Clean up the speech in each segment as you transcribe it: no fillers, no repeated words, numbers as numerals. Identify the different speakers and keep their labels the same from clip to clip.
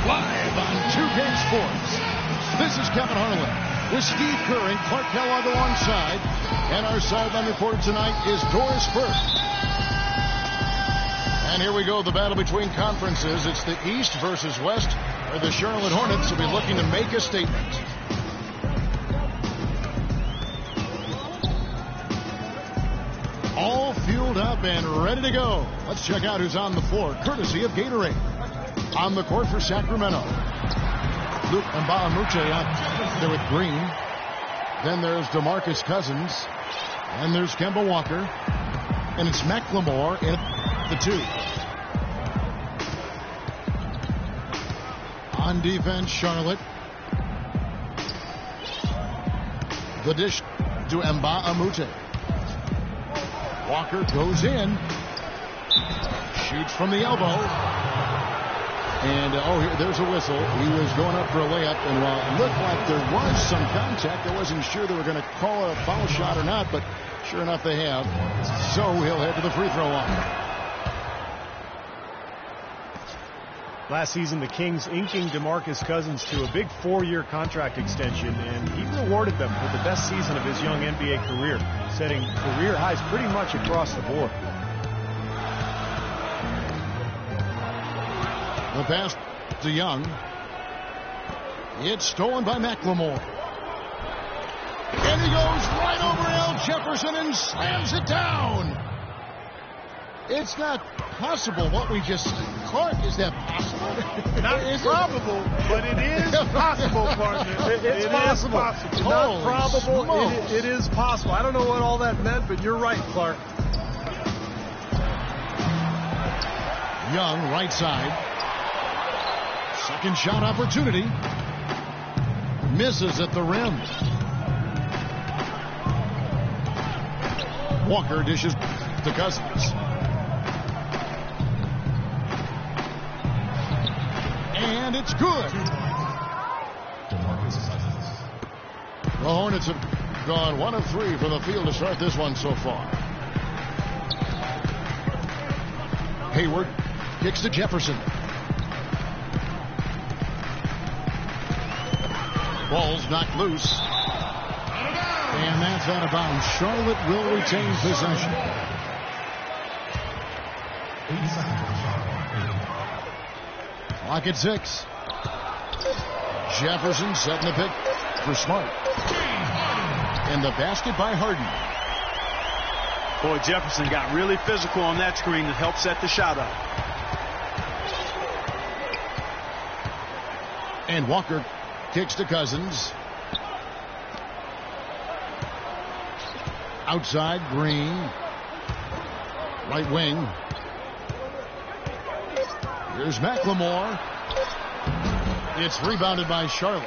Speaker 1: Live on 2K Sports. This is Kevin Harlan with Steve Kerr and Clark Kellogg alongside. And our sideline reporter tonight is Doris Burke. And here we go, the battle between conferences. It's the East versus West, where the Charlotte Hornets will be looking to make a statement. All fueled up and ready to go. Let's check out who's on the floor, courtesy of Gatorade. On the court for Sacramento, Luke Mbamute out there with Green. Then there's DeMarcus Cousins. And there's Kemba Walker. And it's McLemore in the 2. On defense, Charlotte. The dish to Mbamute. Walker goes in. Shoots from the elbow. And, there's a whistle. He was going up for a layup, and while it looked like there was some contact, I wasn't sure they were going to call a foul shot or not, but sure enough they have. So he'll head to the free throw line.
Speaker 2: Last season, the Kings inking DeMarcus Cousins to a big 4-year contract extension, and he rewarded them with the best season of his young NBA career, setting career highs pretty much across the board.
Speaker 1: The pass to Young. It's stolen by McLemore. And he goes right over Al Jefferson and slams it down. It's not possible what we just... Clark, is that possible?
Speaker 2: Not probable, but it is possible, partner. It's possible. Not probable. It is possible. I don't know what all that meant, but you're right, Clark.
Speaker 1: Young, right side. Second shot opportunity. Misses at the rim. Walker dishes to Cousins. And it's good. The Hornets have gone 1 of 3 from the field to start this one so far. Hayward kicks to Jefferson. Ball's knocked loose. And that's out of bounds. Charlotte will retain possession. Clock at 6. Jefferson setting the pick for Smart. And the basket by Harden.
Speaker 3: Boy, Jefferson got really physical on that screen to help set the shot up.
Speaker 1: And Walker kicks to Cousins. Outside, Green. Right wing. Here's McLemore. It's rebounded by Charlotte.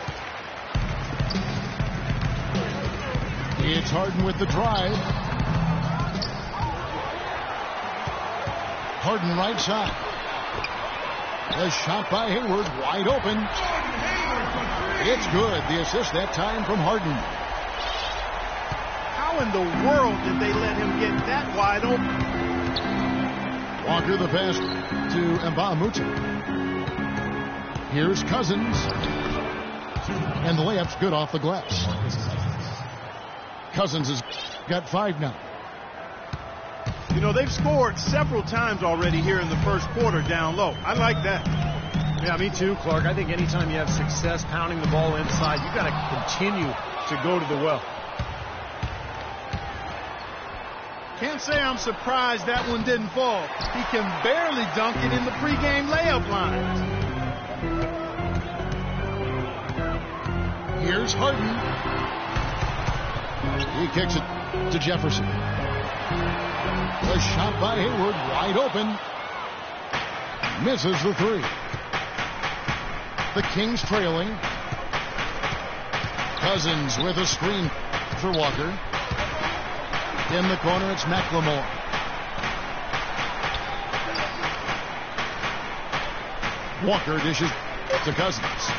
Speaker 1: It's Harden with the drive. Harden right side. The shot by Hayward, wide open. It's good. The assist that time from Harden.
Speaker 2: How in the world did they let him get that wide open?
Speaker 1: Walker the pass to Mbamute. Here's Cousins. And the layup's good off the glass. Cousins has got 5 now.
Speaker 2: You know, they've scored several times already here in the first quarter down low. I like that. Yeah, me too, Clark. I think anytime you have success pounding the ball inside, you've got to continue to go to the well. Can't say I'm surprised that one didn't fall. He can barely dunk it in the pregame layup line.
Speaker 1: Here's Harden. He kicks it to Jefferson. The shot by Hayward, wide open. Misses the 3. The Kings trailing. Cousins with a screen for Walker. In the corner, it's McLemore. Walker dishes to Cousins.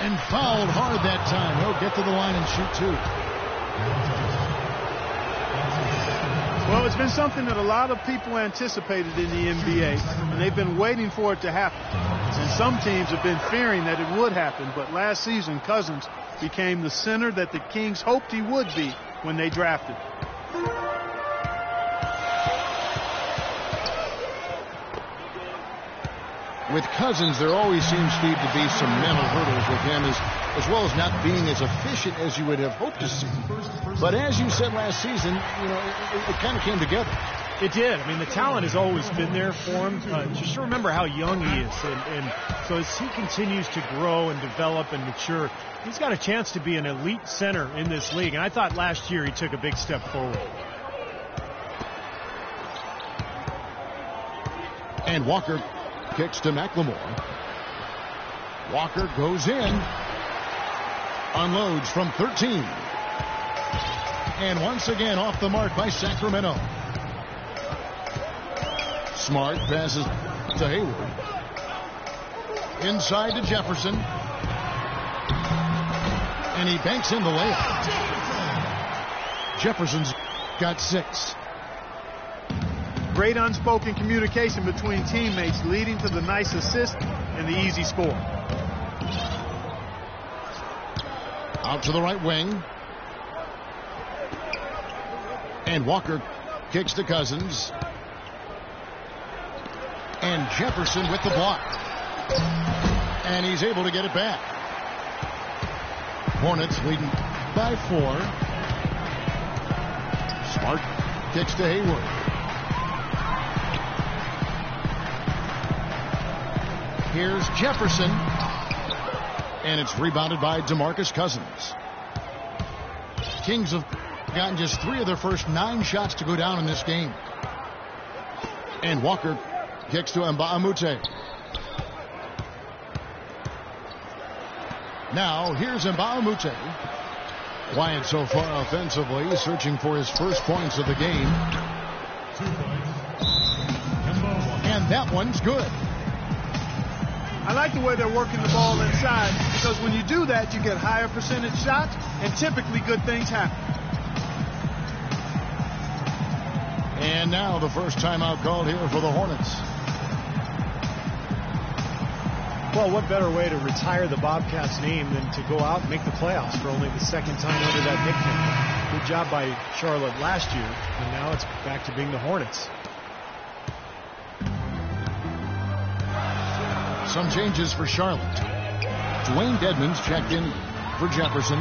Speaker 1: And fouled hard that time. He'll get to the line and shoot 2.
Speaker 2: Well, it's been something that a lot of people anticipated in the NBA, and they've been waiting for it to happen. And some teams have been fearing that it would happen, but last season, Cousins became the center that the Kings hoped he would be when they drafted.
Speaker 1: With Cousins, there always seems to be some mental hurdles with him, as well as not being as efficient as you would have hoped to see. But as you said last season, it kind of came together.
Speaker 4: It did. I mean, the talent has always been there for him. Just remember how young he is. And so as he continues to grow and develop and mature, he's got a chance to be an elite center in this league. And I thought last year he took a big step forward.
Speaker 1: And Walker kicks to McLemore. Walker goes in. Unloads from 13. And once again off the mark by Sacramento. Smart passes to Hayward. Inside to Jefferson. And he banks in the layup. Jefferson's got 6.
Speaker 2: Great unspoken communication between teammates leading to the nice assist and the easy score.
Speaker 1: Out to the right wing. And Walker kicks to Cousins. And Jefferson with the block. And he's able to get it back. Hornets leading by 4. Smart kicks to Hayward. Here's Jefferson. And it's rebounded by DeMarcus Cousins. Kings have gotten just 3 of their first 9 shots to go down in this game. And Walker kicks to Mbamute. Now here's Mbamute. Quiet so far offensively, searching for his first points of the game.
Speaker 5: 2 points.
Speaker 1: And that one's good.
Speaker 2: I like the way they're working the ball inside, because when you do that, you get higher percentage shots, and typically good things happen.
Speaker 1: And now the first timeout called here for the Hornets.
Speaker 4: Well, what better way to retire the Bobcats name than to go out and make the playoffs for only the second time under that nickname. Good job by Charlotte last year, and now it's back to being the Hornets.
Speaker 1: Some changes for Charlotte. Dwayne Dedmon's checked in for Jefferson.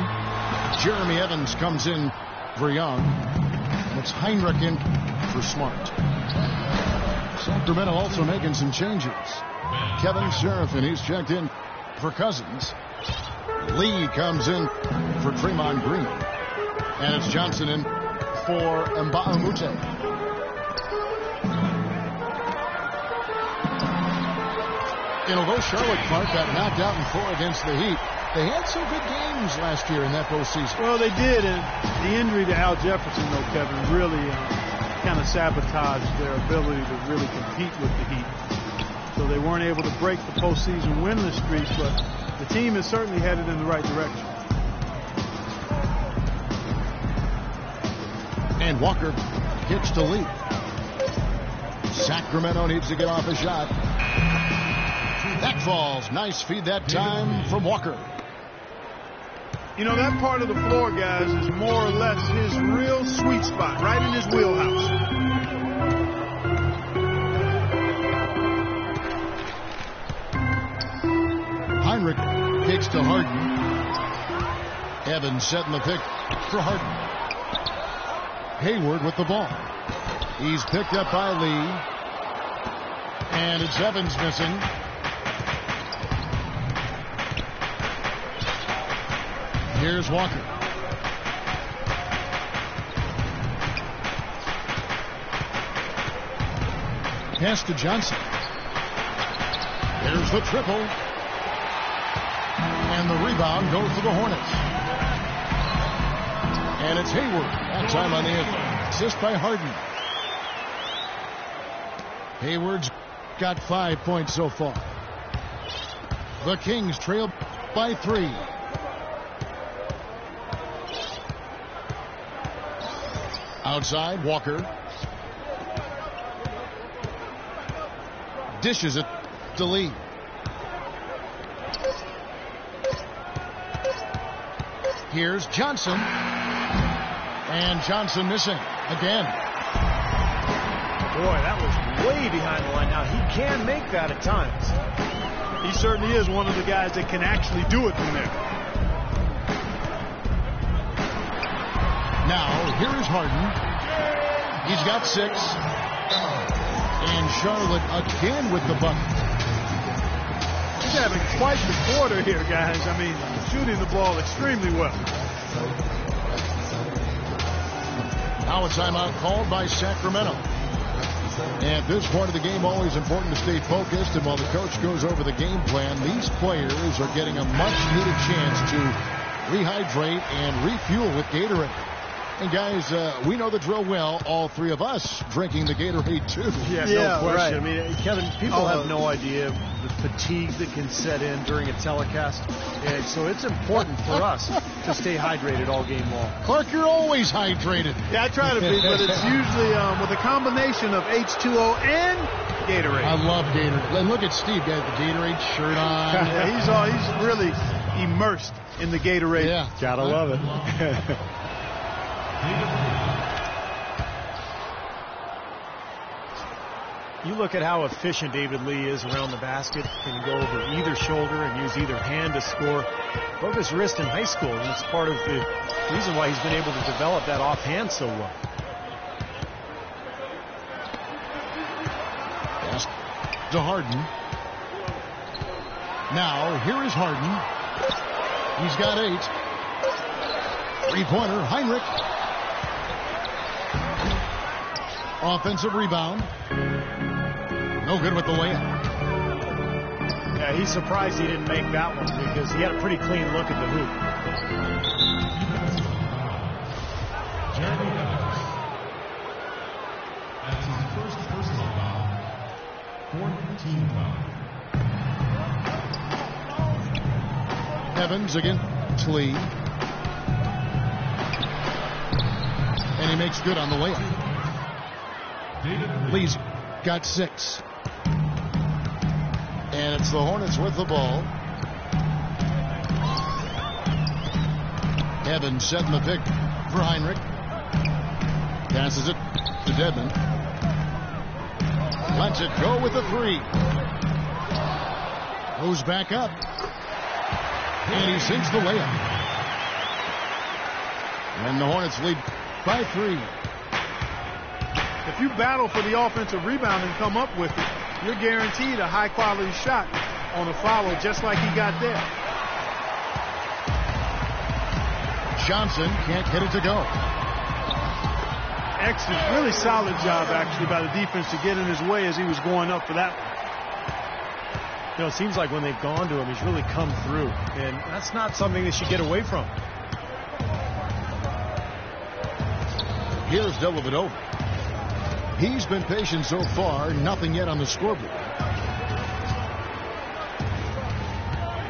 Speaker 1: Jeremy Evans comes in for Young. And it's Heinrich in for Smart. Sacramento also making some changes. Kevin Serafin, he's checked in for Cousins. Lee comes in for Draymond Green. And it's Johnson in for Mbamute. Though Charlotte Clark got knocked out in 4 against the Heat, they had some good games last year in that postseason.
Speaker 2: Well, they did, and the injury to Al Jefferson, though, Kevin, really kind of sabotaged their ability to really compete with the Heat. So they weren't able to break the postseason winless streak, but the team is certainly headed in the right direction.
Speaker 1: And Walker kicks to Lee. Sacramento needs to get off a shot. That falls. Nice feed that time from Walker.
Speaker 2: That part of the floor, guys, is more or less his real sweet spot, right in his wheelhouse.
Speaker 1: Heinrich kicks to Harden. Evans setting the pick for Harden. Hayward with the ball. He's picked up by Lee. And it's Evans missing. Here's Walker. Pass to Johnson. There's the triple. And the rebound goes to the Hornets. And it's Hayward. That time on the assist by Harden. Hayward's got 5 points so far. The Kings trail by 3. Outside, Walker. Dishes it to Lee. Here's Johnson. And Johnson missing again.
Speaker 4: Boy, that was way behind the line. Now, he can make that at times.
Speaker 2: He certainly is one of the guys that can actually do it from there.
Speaker 1: Now, here is Harden. He's got 6. And Charlotte again with the bucket.
Speaker 2: He's having quite the quarter here, guys. I mean, shooting the ball extremely well.
Speaker 1: Now a timeout called by Sacramento. At this point of the game, always important to stay focused. And while the coach goes over the game plan, these players are getting a much-needed chance to rehydrate and refuel with Gatorade. And guys, we know the drill well. All 3 of us drinking the Gatorade too.
Speaker 4: Yeah, no question. Right. I mean, Kevin, people have no idea the fatigue that can set in during a telecast. And so it's important for us to stay hydrated all game long.
Speaker 1: Clark, you're always hydrated.
Speaker 2: Yeah, I try to be, but it's usually with a combination of H2O and Gatorade.
Speaker 1: I love Gatorade. And look at Steve, got the Gatorade shirt on.
Speaker 2: Yeah, he's really immersed in the Gatorade.
Speaker 1: Yeah,
Speaker 4: gotta love it. You look at how efficient David Lee is around the basket. Can go over either shoulder and use either hand to score. Broke his wrist in high school, and it's part of the reason why he's been able to develop that offhand so well.
Speaker 1: Pass to Harden. Now, here is Harden. He's got 8. Three-pointer, Heinrich. Offensive rebound. No good with the layup.
Speaker 4: Yeah, he's surprised he didn't make that one because he had a pretty clean look at the hoop.
Speaker 5: Jeremy Evans. That's his first personal foul. 14 foul.
Speaker 1: Evans against Lee. And he makes good on the layup. Lee's got 6. And it's the Hornets with the ball. Evans setting the pick for Heinrich. Passes it to Dedmon. Lets it go with the 3. Goes back up. And he sinks the layup. And the Hornets lead by 3.
Speaker 2: If you battle for the offensive rebound and come up with it, you're guaranteed a high-quality shot on a follow just like he got there.
Speaker 1: Johnson can't get it to go.
Speaker 2: Excellent, really solid job, actually, by the defense to get in his way as he was going up for that one.
Speaker 4: You know, it seems like when they've gone to him, he's really come through. And that's not something they should get away from.
Speaker 1: Here's Dellavedova. He's been patient so far, nothing yet on the scoreboard.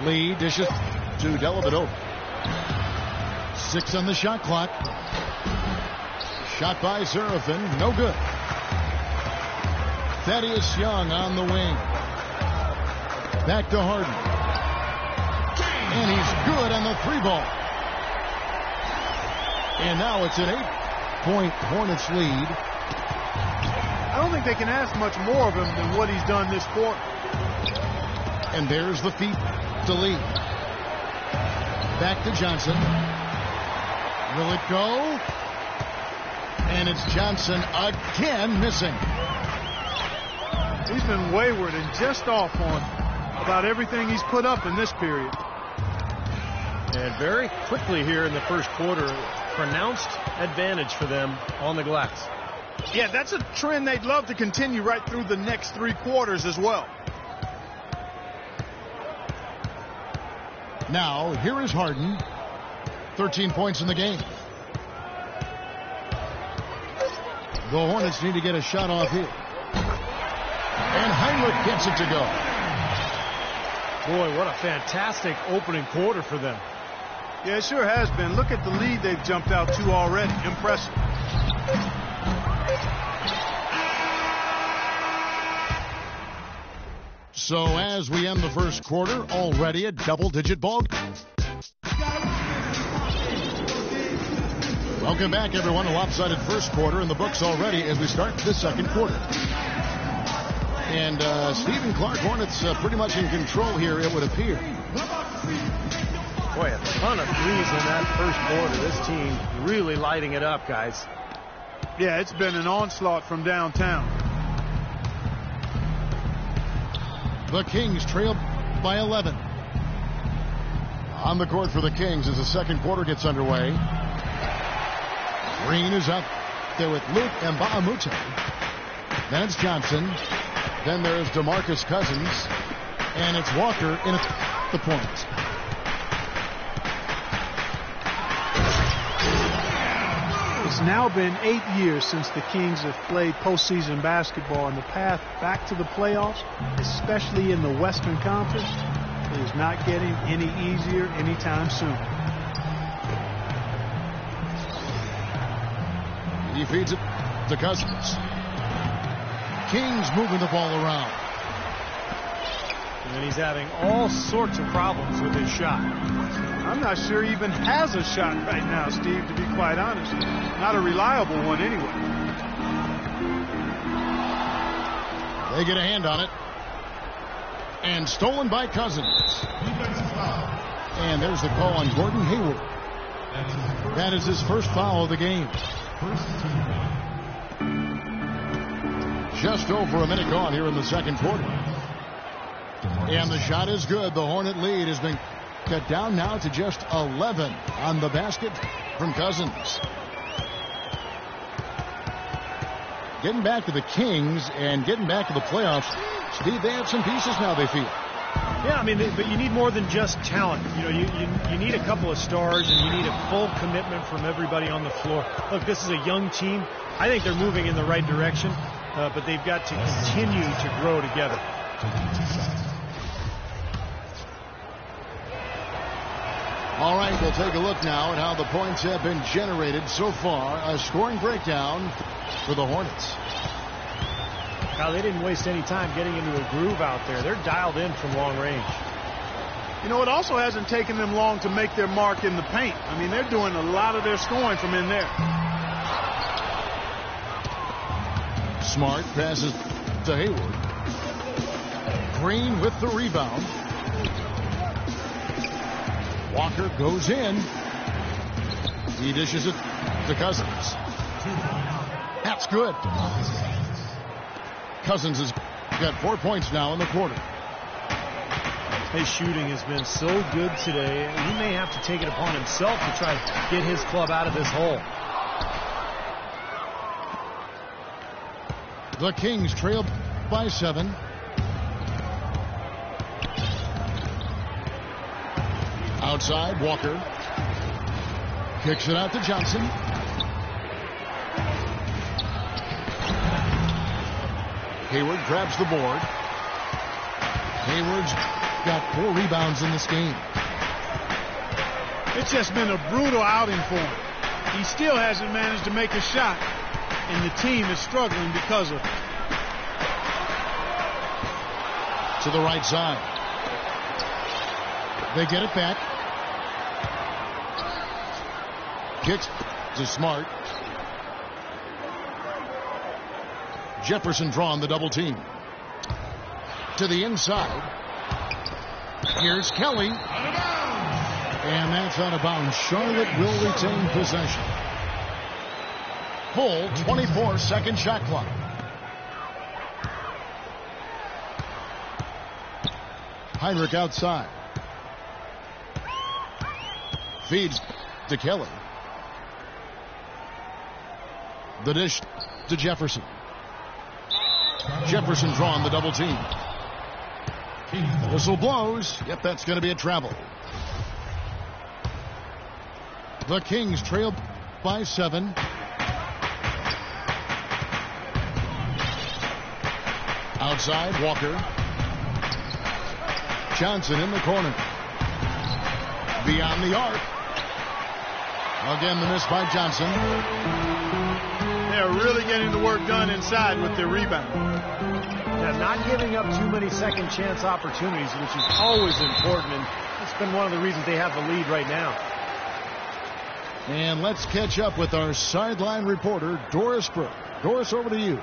Speaker 1: Lee dishes to Dellavedova. 6 on the shot clock. Shot by Serafin, no good. Thaddeus Young on the wing. Back to Harden. And he's good on the 3-ball. And now it's an 8-point Hornets lead.
Speaker 2: I don't think they can ask much more of him than what he's done this quarter.
Speaker 1: And there's the feet to Lee. Back to Johnson. Will it go? And it's Johnson again missing.
Speaker 2: He's been wayward and just off on about everything he's put up in this period.
Speaker 4: And very quickly here in the first quarter, pronounced advantage for them on the glass.
Speaker 2: Yeah, that's a trend they'd love to continue right through the next 3 quarters as well.
Speaker 1: Now, here is Harden. 13 points in the game. The Hornets need to get a shot off here. And Heinrich gets it to go.
Speaker 4: Boy, what a fantastic opening quarter for them.
Speaker 2: Yeah, it sure has been. Look at the lead they've jumped out to already. Impressive.
Speaker 1: So as we end the first quarter, already a double-digit ball. Welcome back, everyone. A lopsided first quarter in the books already as we start the second quarter. And Stephen Clark, Hornets pretty much in control here, it would appear.
Speaker 2: Boy, a ton of threes in that first quarter. This team really lighting it up, guys.
Speaker 3: Yeah, it's been an onslaught from downtown.
Speaker 1: The Kings trail by 11. On the court for the Kings as the second quarter gets underway. Green is up there with Luke and Mbamute. Then it's Johnson. Then there's DeMarcus Cousins. And it's Walker in at the point.
Speaker 6: It's now been 8 years since the Kings have played postseason basketball, and the path back to the playoffs, especially in the Western Conference, is not getting any easier anytime soon.
Speaker 1: He feeds it to Cousins. Kings moving the ball around.
Speaker 4: And he's having all sorts of problems with his shot.
Speaker 3: I'm not sure he even has a shot right now, Steve, to be quite honest. Not a reliable one anyway.
Speaker 1: They get a hand on it. And stolen by Cousins. And there's the call on Gordon Hayward. That is his first foul of the game. Just over a minute gone here in the second quarter. And the shot is good. The Hornet lead has been cut down now to just 11 on the basket from Cousins. Getting back to the Kings and getting back to the playoffs. Steve, they have some pieces now, they feel.
Speaker 4: Yeah, I mean, but you need more than just talent. You know, you need a couple of stars, and you need a full commitment from everybody on the floor. Look, this is a young team. I think they're moving in the right direction, but they've got to continue to grow together.
Speaker 1: All right, we'll take a look now at how the points have been generated so far. A scoring breakdown for the Hornets.
Speaker 4: Now, they didn't waste any time getting into a groove out there. They're dialed in from long range.
Speaker 3: You know, it also hasn't taken them long to make their mark in the paint. I mean, they're doing a lot of their scoring from in there.
Speaker 1: Smart passes to Hayward. Green with the rebound. Walker goes in. He dishes it to Cousins. That's good. Cousins has got 4 points now in the quarter.
Speaker 4: His shooting has been so good today. He may have to take it upon himself to try to get his club out of this hole.
Speaker 1: The Kings trail by 7. Outside, Walker kicks it out to Johnson. Hayward grabs the board. Hayward's got 4 rebounds in this game.
Speaker 3: It's just been a brutal outing for him. He still hasn't managed to make a shot, and the team is struggling because of it.
Speaker 1: To the right side. They get it back. Kicks to Smart. Jefferson drawn the double team. To the inside. Here's Kelly. And that's out of bounds. Charlotte will retain possession. Full 24-second shot clock. Heinrich outside. Feeds to Kelly. The dish to Jefferson. Jefferson drawn the double team. Whistle blows. Yep, that's going to be a travel. The Kings trail by 7. Outside, Walker. Johnson in the corner. Beyond the arc. Again, the miss by Johnson.
Speaker 3: They're really getting the work done inside with their rebound.
Speaker 4: Yeah, not giving up too many second chance opportunities, which is always important, and it's been one of the reasons they have the lead right now.
Speaker 1: And let's catch up with our sideline reporter, Doris Burke. Doris, over to you.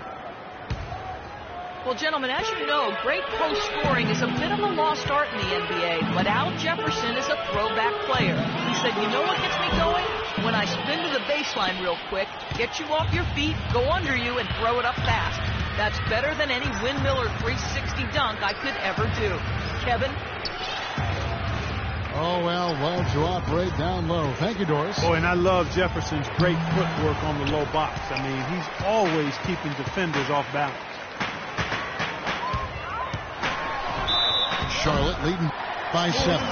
Speaker 7: Well, gentlemen, as you know, great post scoring is a bit of a lost art in the NBA, but Al Jefferson is a throwback player. He said, you know what gets me going? When I spin to the baseline real quick, get you off your feet, go under you, and throw it up fast. That's better than any windmill or 360 dunk I could ever do. Kevin?
Speaker 1: Oh, well, loves to operate down low. Thank you, Doris.
Speaker 6: Oh, and I love Jefferson's great footwork on the low box. I mean, he's always keeping defenders off balance.
Speaker 1: Charlotte leading by 7.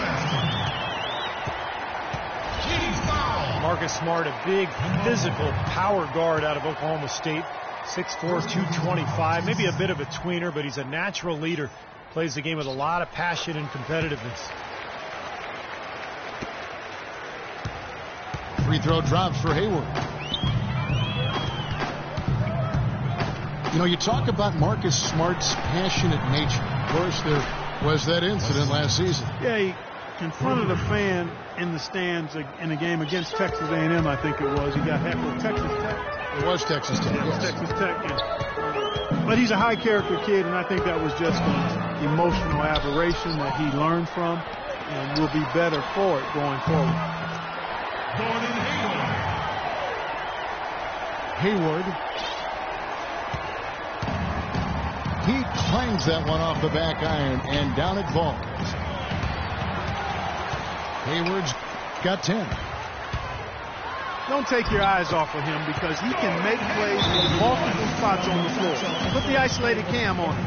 Speaker 4: Marcus Smart, a big physical power guard out of Oklahoma State. 6'4", 225, maybe a bit of a tweener, but he's a natural leader. Plays the game with a lot of passion and competitiveness.
Speaker 1: Free throw drops for Hayward. You know, you talk about Marcus Smart's passionate nature. Of course, there was that incident last season.
Speaker 6: Yeah, he confronted a fan in the stands in a game against Texas A&M, I think it was. He got heckled. Texas Tech.
Speaker 1: It was Texas Tech.
Speaker 6: Yeah, it was Texas Tech. Yeah. But he's a high-character kid, and I think that was just an emotional aberration that he learned from and will be better for it going forward.
Speaker 1: Hayward. He clangs that one off the back iron, and down it falls. Hayward's got 10.
Speaker 6: Don't take your eyes off of him because he can make plays in multiple spots on the floor. Put the isolated cam on him.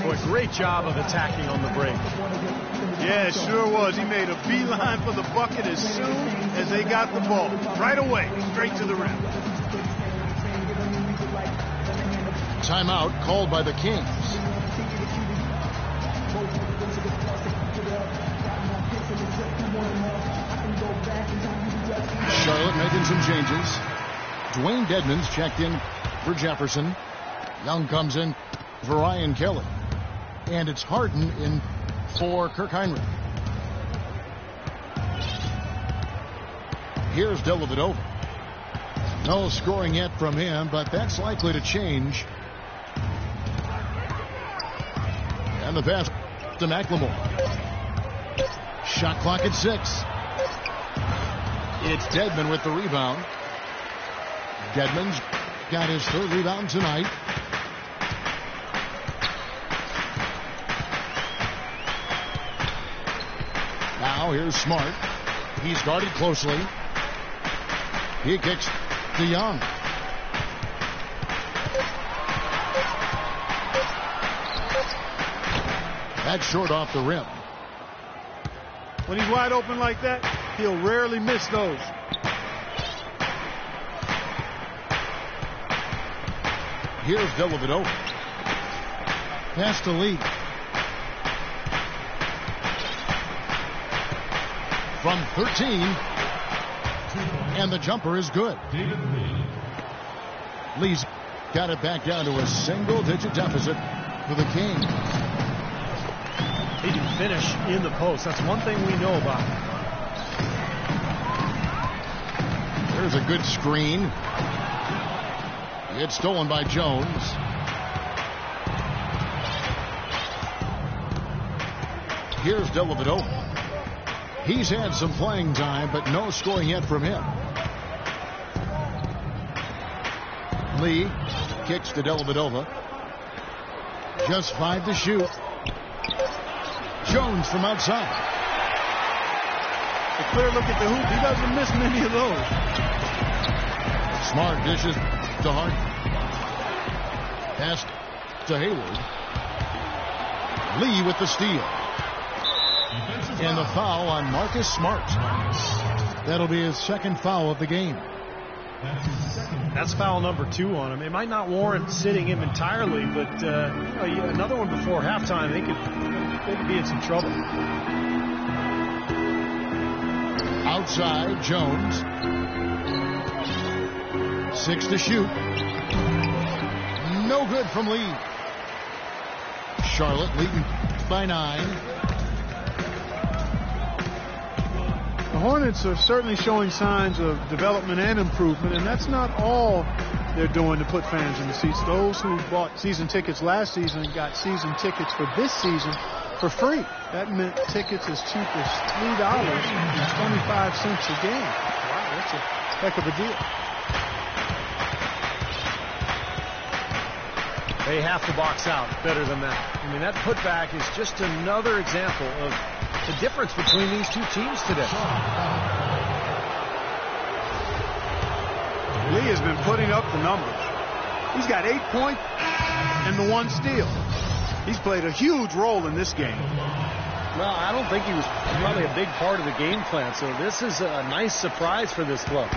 Speaker 4: Boy, great job of attacking on the break.
Speaker 3: Yeah, it sure was. He made a beeline for the bucket as soon as they got the ball. Right away, straight to the rim.
Speaker 1: Timeout called by the Kings. Charlotte making some changes. Dwayne Dedmon's checked in for Jefferson. Young comes in for Ryan Kelly. And it's Harden in for Kirk Heinrich. Here's Dellavedova. No scoring yet from him, but that's likely to change. And the pass to McLemore. Shot clock at 6. It's Dedmon with the rebound. Dedmon's got his 3rd rebound tonight. Now here's Smart. He's guarded closely. He kicks to Young. That's short off the rim.
Speaker 3: When he's wide open like that, he'll rarely miss those.
Speaker 1: Here's Dellavedova. Pass to Lee. From 13. And the jumper is good. Lee's got it back down to a single-digit deficit for the Kings.
Speaker 4: He can finish in the post. That's one thing we know about him.
Speaker 1: There's a good screen. It's stolen by Jones. Here's Dellavedova. He's had some playing time, but no scoring yet from him. Lee kicks to Dellavedova. Just 5 to shoot. Jones from outside.
Speaker 3: A clear look at the hoop. He doesn't miss many of those.
Speaker 1: Smart dishes to Hart. Pass to Hayward. Lee with the steal. And the foul on Marcus Smart. That'll be his 2nd foul of the game.
Speaker 4: That's foul number 2 on him. It might not warrant sitting him entirely, but another one before halftime, they could be in some trouble.
Speaker 1: outside, Jones. 6 to shoot. No good from Lee. Charlotte leading by 9.
Speaker 6: The Hornets are certainly showing signs of development and improvement, and that's not all they're doing to put fans in the seats. Those who bought season tickets last season got season tickets for this season for free. That meant tickets as cheap as $3.25 a game. Wow, that's a heck of a deal.
Speaker 2: They have to box out better than that. I mean, that putback is just another example of the difference between these two teams today.
Speaker 6: Lee has been putting up the numbers. He's got 8 points and the 1 steal. He's played a huge role in this game.
Speaker 2: Well, I don't think he was probably a big part of the game plan, so this is a nice surprise for this club.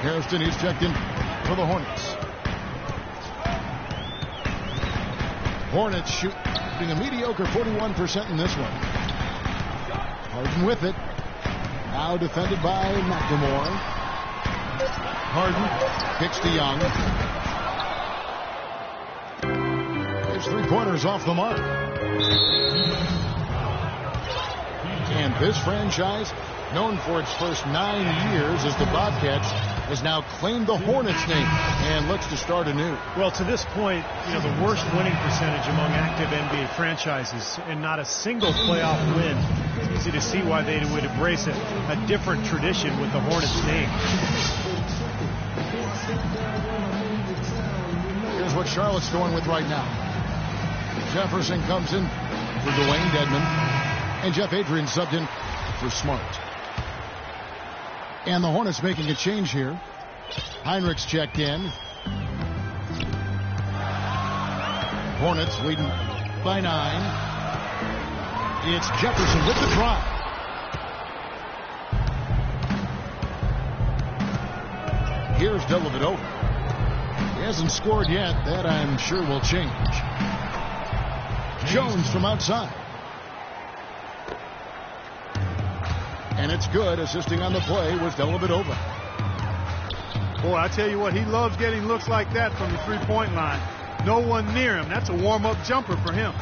Speaker 1: Harrison is checked in for the Hornets. Hornets shooting a mediocre 41% in this one. Harden with it. Now defended by McLemore. Harden kicks to Young. His 3-pointers off the mark. And this franchise, known for its first 9 years as the Bobcats, has now claimed the Hornets name and looks to start anew.
Speaker 4: Well, to this point, the worst winning percentage among active NBA franchises and not a single playoff win. It's easy to see why they would embrace a different tradition with the Hornets name.
Speaker 1: Here's what Charlotte's going with right now. Jefferson comes in for Dwayne Dedman, and Jeff Adrian subbed in for Smart. And the Hornets making a change here. Heinrichs checked in. Hornets leading by 9. It's Jefferson with the drive. Here's Dellavedova. He hasn't scored yet. That, I'm sure, will change. Jones from outside. And it's good. Assisting on the play was Dellavedova.
Speaker 6: Boy, I tell you what, he loves getting looks like that from the 3-point line. No one near him. That's a warm-up jumper for him.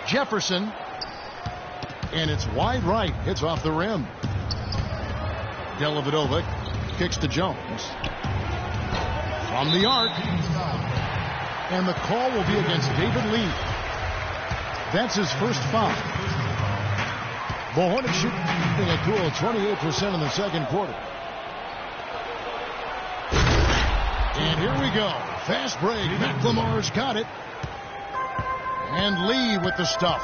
Speaker 1: Jefferson. And it's wide right. Hits off the rim. Dellavedova kicks to Jones. From the arc. And the call will be against David Lee. That's his first foul. The Hornets shooting a cool 28% in the second quarter. And here we go. Fast break. McLemore's got it. And Lee with the stuff.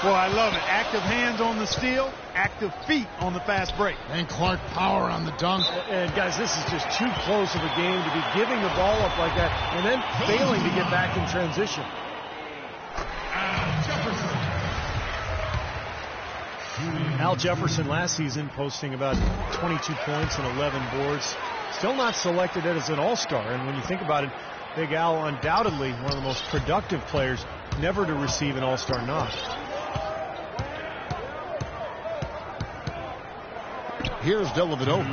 Speaker 6: Boy, I love it. Active hands on the steal, active feet on the fast break.
Speaker 1: And Clark power on the dunk.
Speaker 2: And guys, this is just too close of a game to be giving the ball up like that and then failing to get back in transition. Al Jefferson last season posting about 22 points and 11 boards. Still not selected as an all-star. And when you think about it, Big Al undoubtedly one of the most productive players never to receive an all-star nod.
Speaker 1: Here's Dellavedova.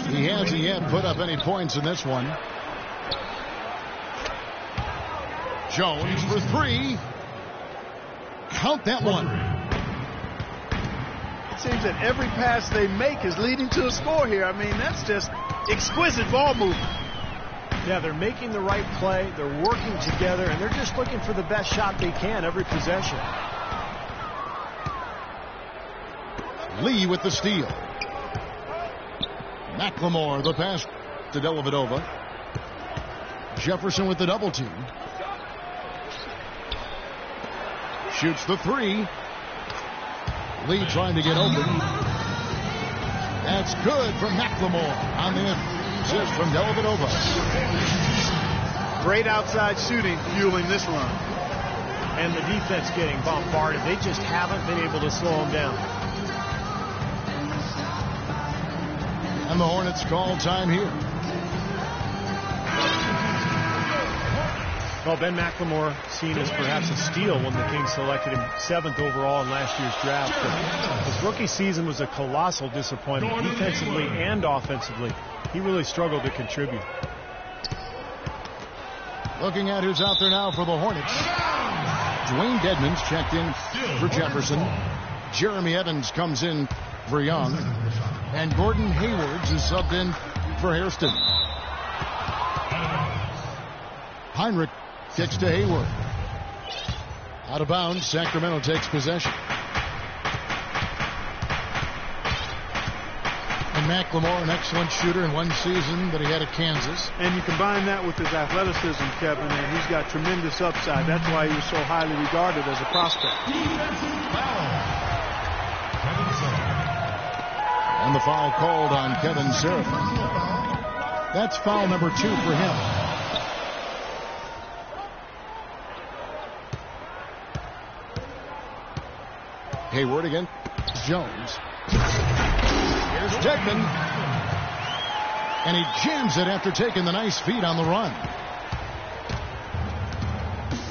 Speaker 1: He hasn't yet put up any points in this one. Jones for 3. Count that one.
Speaker 6: It seems that every pass they make is leading to a score here. I mean, that's just exquisite ball movement.
Speaker 4: Yeah, they're making the right play. They're working together, and they're just looking for the best shot they can every possession.
Speaker 1: Lee with the steal. McLemore, the pass to Dellavedova. Jefferson with the double team. Shoots the 3. Lee trying to get open. That's good from McLemore on the assist from Dellavedova.
Speaker 6: Great outside shooting fueling this run.
Speaker 4: And the defense getting bombarded. They just haven't been able to slow them down.
Speaker 1: And the Hornets call time here.
Speaker 4: Well, Ben McLemore seen as perhaps a steal when the Kings selected him 7th overall in last year's draft. But his rookie season was a colossal disappointment, defensively and offensively. He really struggled to contribute.
Speaker 1: Looking at who's out there now for the Hornets. Dwayne Dedmon's checked in for Jefferson. Jeremy Evans comes in for Young. And Gordon Haywards is subbed in for Hairston. Heinrich kicks to Hayward. Out of bounds, Sacramento takes possession. And McLemore, an excellent shooter in one season that he had at Kansas.
Speaker 6: And you combine that with his athleticism, Kevin, and he's got tremendous upside. That's why he was so highly regarded as a prospect.
Speaker 1: And the foul called on Kevin Seraphin. That's foul number 2 for him. Hayward again. Jones. Here's Dedmon. And he jams it after taking the nice feed on the run.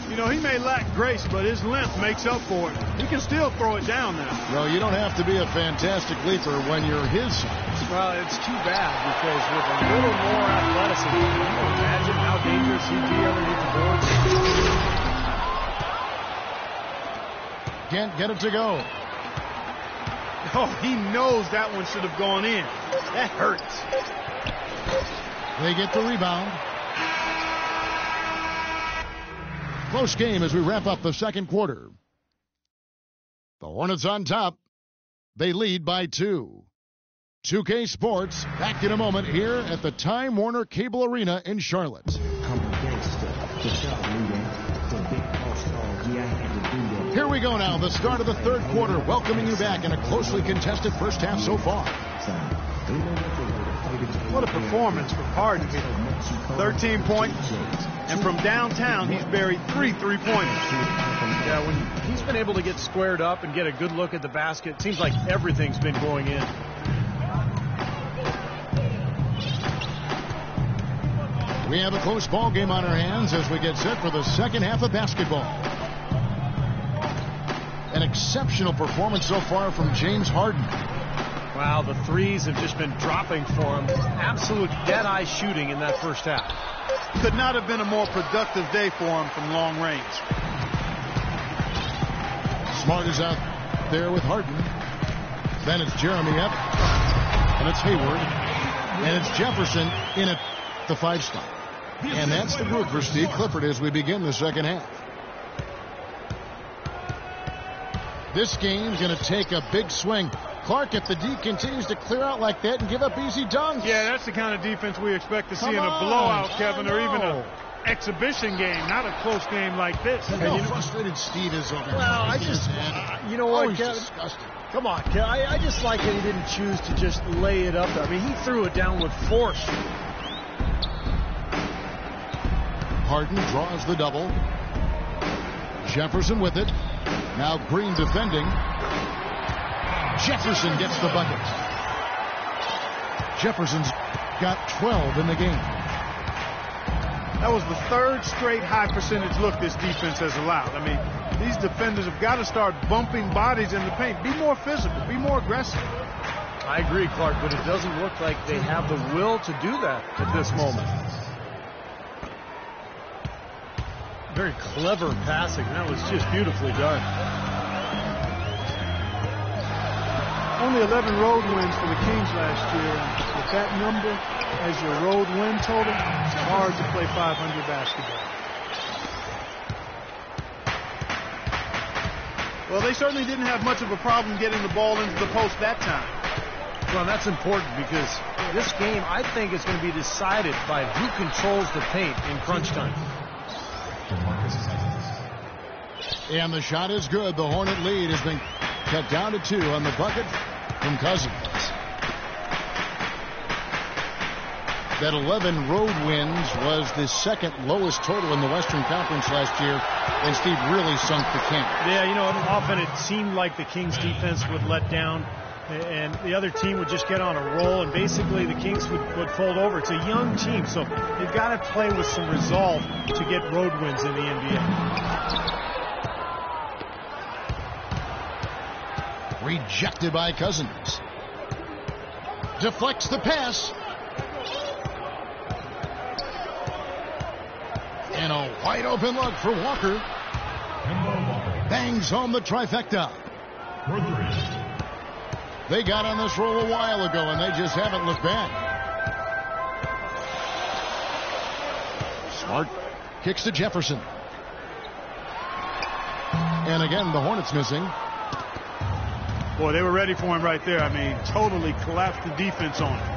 Speaker 2: You know, he may lack grace, but his length makes up for it. He can still throw it down now.
Speaker 1: Well, you don't have to be a fantastic leaper when you're his size.
Speaker 4: Well, it's too bad because with a little more athleticism, can you imagine how dangerous he'd be underneath the boards?
Speaker 1: Can't get it to go.
Speaker 2: Oh, he knows that one should have gone in. That hurts.
Speaker 1: They get the rebound. Close game as we wrap up the second quarter. The Hornets on top. They lead by 2. 2K Sports back in a moment here at the Time Warner Cable Arena in Charlotte. Here we go now, the start of the third quarter, welcoming you back in a closely contested first half so far.
Speaker 6: What a performance for Harden here.
Speaker 2: 13 points. And from downtown, he's buried 3 3-pointers.
Speaker 4: Yeah, when he's been able to get squared up and get a good look at the basket, it seems like everything's been going in.
Speaker 1: We have a close ball game on our hands as we get set for the second half of basketball. An exceptional performance so far from James Harden.
Speaker 4: Wow, the threes have just been dropping for him. Absolute dead-eye shooting in that first half.
Speaker 2: Could not have been a more productive day for him from long range.
Speaker 1: Smart is out there with Harden. Then it's Jeremy Evans. And it's Hayward. And it's Jefferson in at the 5 spot. And that's the group for Steve Clifford as we begin the second half. This game's going to take a big swing. Clark, if the D continues to clear out like that and give up easy dunks.
Speaker 2: Yeah, that's the kind of defense we expect to see in a blowout, Kevin, or even an exhibition game, not a close game like this.
Speaker 1: And how frustrated Steve is over there.
Speaker 4: Well, you know what, Kevin?
Speaker 1: Disgusting.
Speaker 4: Come on, Kevin. I just like that he didn't choose to just lay it up there. I mean, he threw it down with force.
Speaker 1: Harden draws the double. Jefferson with it. Now Green defending. Jefferson gets the bucket. Jefferson's got 12 in the game.
Speaker 2: That was the 3rd straight high percentage look this defense has allowed. I mean, these defenders have got to start bumping bodies in the paint. Be more physical. Be more aggressive.
Speaker 4: I agree, Clark, but it doesn't look like they have the will to do that at this moment. Very clever passing. That was just beautifully done.
Speaker 6: Only 11 road wins for the Kings last year. With that number as your road win total, it's hard to play 500 basketball.
Speaker 2: Well, they certainly didn't have much of a problem getting the ball into the post that time.
Speaker 4: Well, that's important because this game, I think, is going to be decided by who controls the paint in crunch time.
Speaker 1: And the shot is good. The Hornet lead has been cut down to 2 on the bucket from Cousins. That 11 road wins was the second lowest total in the Western Conference last year, and Steve really sunk the camp.
Speaker 4: Yeah, you know, often it seemed like the Kings defense would let down and the other team would just get on a roll, and basically the Kings would fold over. It's a young team, so they've got to play with some resolve to get road wins in the NBA.
Speaker 1: Rejected by Cousins. Deflects the pass. And a wide open look for Walker. Bangs home the trifecta. They got on this roll a while ago, and they just haven't looked back. Smart kicks to Jefferson. And again, the Hornets missing.
Speaker 3: Boy, they were ready for him right there. I mean, totally collapsed the defense on him.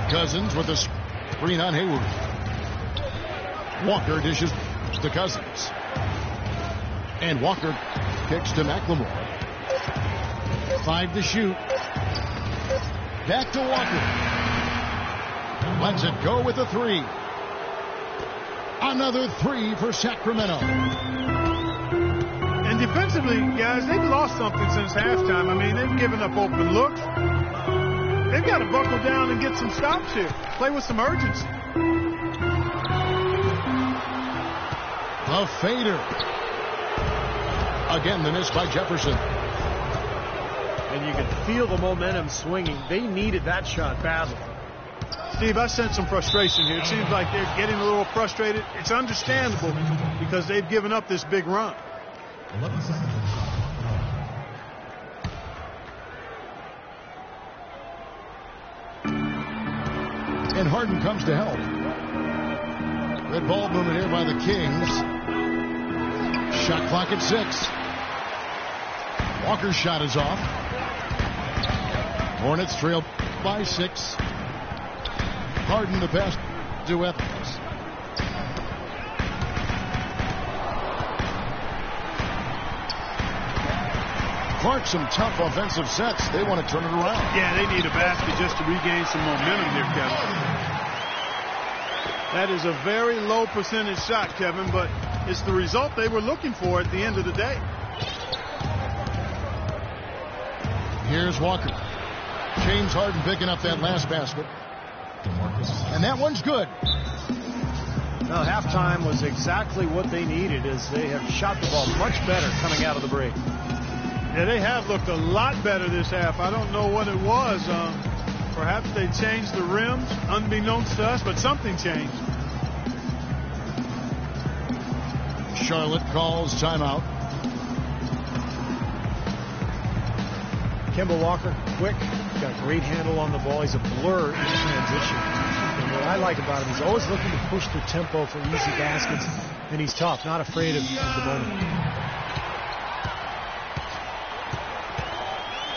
Speaker 1: Cousins with a screen on Hayward. Walker dishes to Cousins. And Walker kicks to McLemore. 5 to shoot. Back to Walker. Lets it go with a 3. Another 3 for Sacramento.
Speaker 3: And defensively, guys, they've lost something since halftime. I mean, they've given up open looks. They've got to buckle down and get some stops here. Play with some urgency.
Speaker 1: The fader. Again, the miss by Jefferson.
Speaker 4: And you can feel the momentum swinging. They needed that shot badly.
Speaker 3: Steve, I sense some frustration here. It seems like they're getting a little frustrated. It's understandable because they've given up this big run.
Speaker 5: 11 seconds.
Speaker 1: And Harden comes to help. Good ball movement here by the Kings. Shot clock at 6. Walker's shot is off. Hornets trail by 6. Harden the pass to Evans. Clark, some tough offensive sets. They want to turn it around.
Speaker 3: Yeah, they need a basket just to regain some momentum here, Kevin. That is a very low percentage shot, Kevin, but it's the result they were looking for at the end of the day.
Speaker 1: Here's Walker. James Harden picking up that last basket. And that one's good.
Speaker 4: Well, halftime was exactly what they needed, as they have shot the ball much better coming out of the break.
Speaker 3: Yeah, they have looked a lot better this half. I don't know what it was. Perhaps they changed the rims, unbeknownst to us, but something changed.
Speaker 1: Charlotte calls timeout.
Speaker 4: Kemba Walker, quick, got a great handle on the ball. He's a blur in transition. And what I like about him, he's always looking to push the tempo for easy baskets, and he's tough, not afraid of the moment.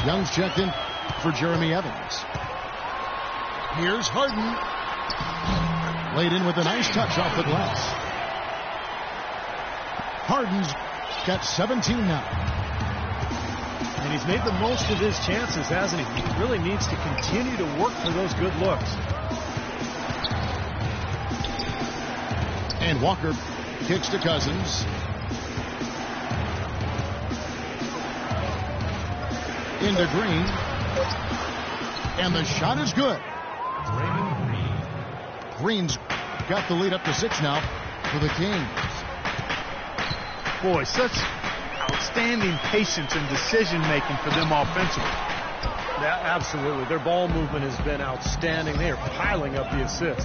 Speaker 1: Young's checked in for Jeremy Evans. Here's Harden. Laid in with a nice touch off the glass. Harden's got 17 now.
Speaker 4: And he's made the most of his chances, hasn't he? He really needs to continue to work for those good looks.
Speaker 1: And Walker kicks to Cousins. Into Green. And the shot is good. Green's got the lead up to 6 now for the Kings.
Speaker 3: Boy, such outstanding patience and decision-making for them offensively.
Speaker 4: Yeah, absolutely. Their ball movement has been outstanding. They are piling up the assists.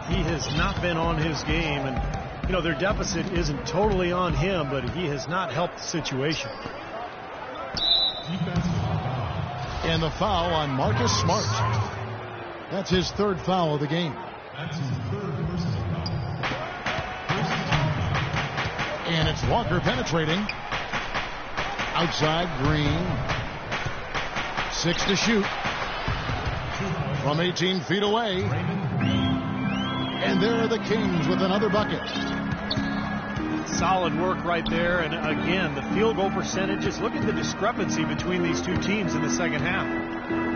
Speaker 4: He has not been on his game, and you know, their deficit isn't totally on him, but he has not helped the situation.
Speaker 1: And the foul on Marcus Smart. That's his 3rd foul of the game.
Speaker 5: That's his 3rd personal foul.
Speaker 1: And it's Walker penetrating. Outside, Green. 6 to shoot. From 18 feet away. And there are the Kings with another bucket.
Speaker 4: Solid work right there. And again, the field goal percentages. Look at the discrepancy between these two teams in the second half.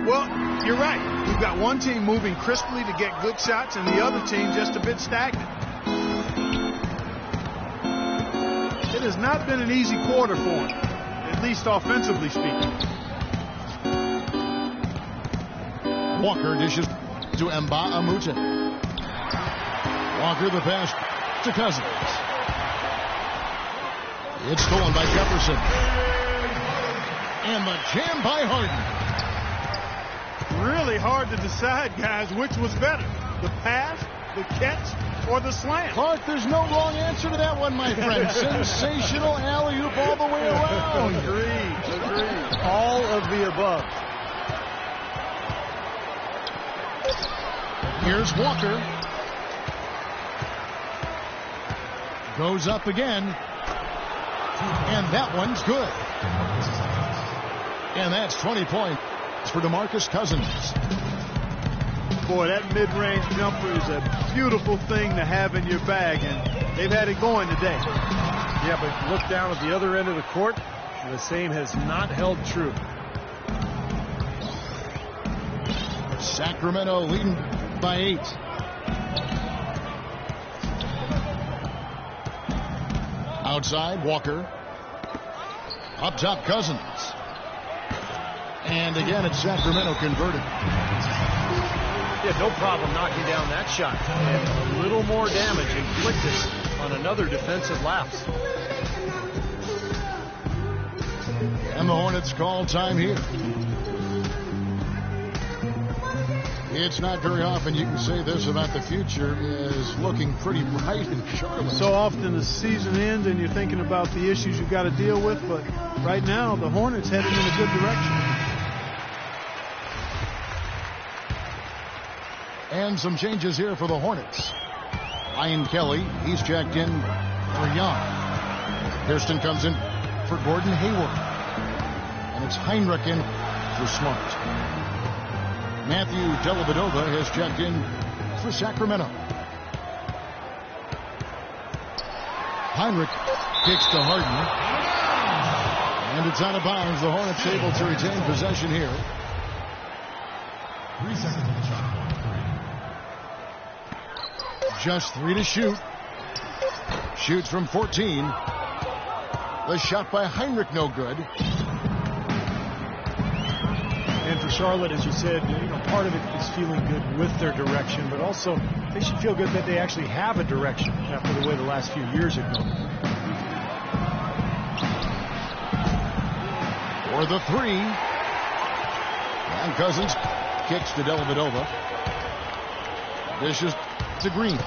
Speaker 3: Well, you're right. We've got one team moving crisply to get good shots and the other team just a bit stagnant. has not been an easy quarter for him, at least offensively speaking.
Speaker 1: Walker dishes to Mbamute. Walker the pass to Cousins. It's stolen by Jefferson. And the jam by Harden.
Speaker 3: Really hard to decide, guys, which was better, the pass, the catch, or the slam.
Speaker 1: Clark, there's no wrong answer to that one, my friend. Sensational alley-oop all the way around.
Speaker 2: Agreed. All of the above.
Speaker 1: Here's Walker. Goes up again. And that one's good. And that's 20 points for DeMarcus Cousins.
Speaker 3: Boy, that mid-range jumper is a beautiful thing to have in your bag, and they've had it going today.
Speaker 2: Yeah, but look down at the other end of the court, and the same has not held true.
Speaker 1: Sacramento leading by 8. Outside, Walker. Up top, Cousins. And again, it's Sacramento converted.
Speaker 2: Yeah, no problem knocking down that shot. And a little more damage inflicted on another defensive lapse.
Speaker 1: And the Hornets call time here. It's not very often you can say this about the future is looking pretty bright in Charlotte.
Speaker 6: So often the season ends and you're thinking about the issues you've got to deal with, but right now the Hornets headed in a good direction.
Speaker 1: And some changes here for the Hornets. Ian Kelly, he's checked in for Young. Kirsten comes in for Gordon Hayward. And it's Heinrich in for Smart. Matthew Dellavedova has checked in for Sacramento. Heinrich kicks to Harden. And it's out of bounds. The Hornets able to retain possession here.
Speaker 5: 3 seconds on the shot clock.
Speaker 1: Just 3 to shoot. Shoots from 14. The shot by Heinrich no good.
Speaker 4: And for Charlotte, as you said, part of it is feeling good with their direction, but also they should feel good that they actually have a direction after the way the last few years have gone.
Speaker 1: For the 3. And Cousins kicks to Dellavedova. Dishes to Green.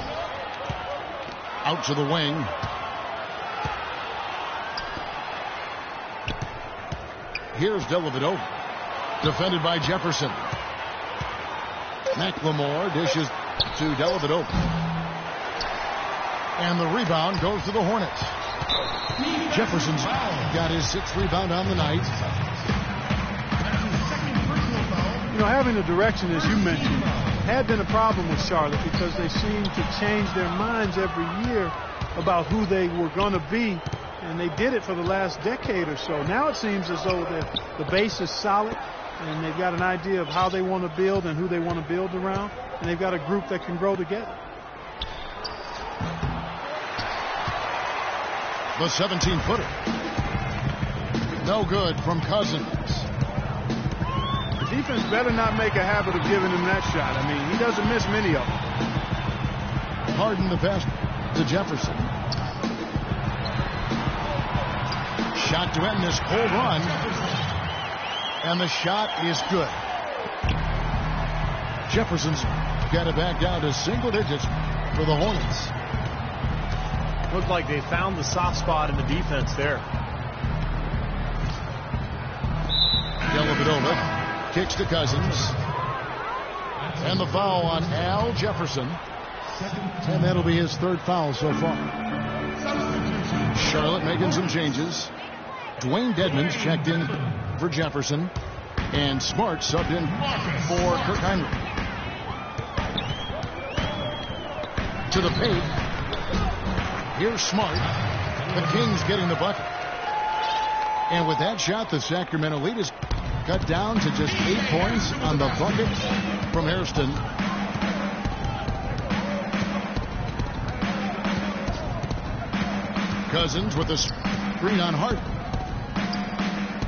Speaker 1: Out to the wing. Here's Dellavedova. Defended by Jefferson. McLemore dishes to Dellavedova. And the rebound goes to the Hornets. Jefferson's got his 6th rebound on the night.
Speaker 6: Having a direction, as you mentioned, had been a problem with Charlotte because they seem to change their minds every year about who they were going to be, and they did it for the last decade or so. Now it seems as though the base is solid, and they've got an idea of how they want to build and who they want to build around, and they've got a group that can grow together.
Speaker 1: The 17-footer. No good from Cousins.
Speaker 3: The defense better not make a habit of giving him that shot. I mean, he doesn't miss many of them.
Speaker 1: Harden the pass to Jefferson. Shot to end this cold run. And the shot is good. Jefferson's got it back down to single digits for the Hornets.
Speaker 2: Looked like they found the soft spot in the defense there.
Speaker 1: Dellavedova kicks to Cousins. And the foul on Al Jefferson. And that'll be his 3rd foul so far. Charlotte making some changes. Dwayne Dedmon's checked in for Jefferson. And Smart subbed in for Kirk Heinrich. To the paint. Here's Smart. The Kings getting the bucket. And with that shot, the Sacramento lead is cut down to just 8 points on the bucket from Hairston. Cousins with a screen on Harden.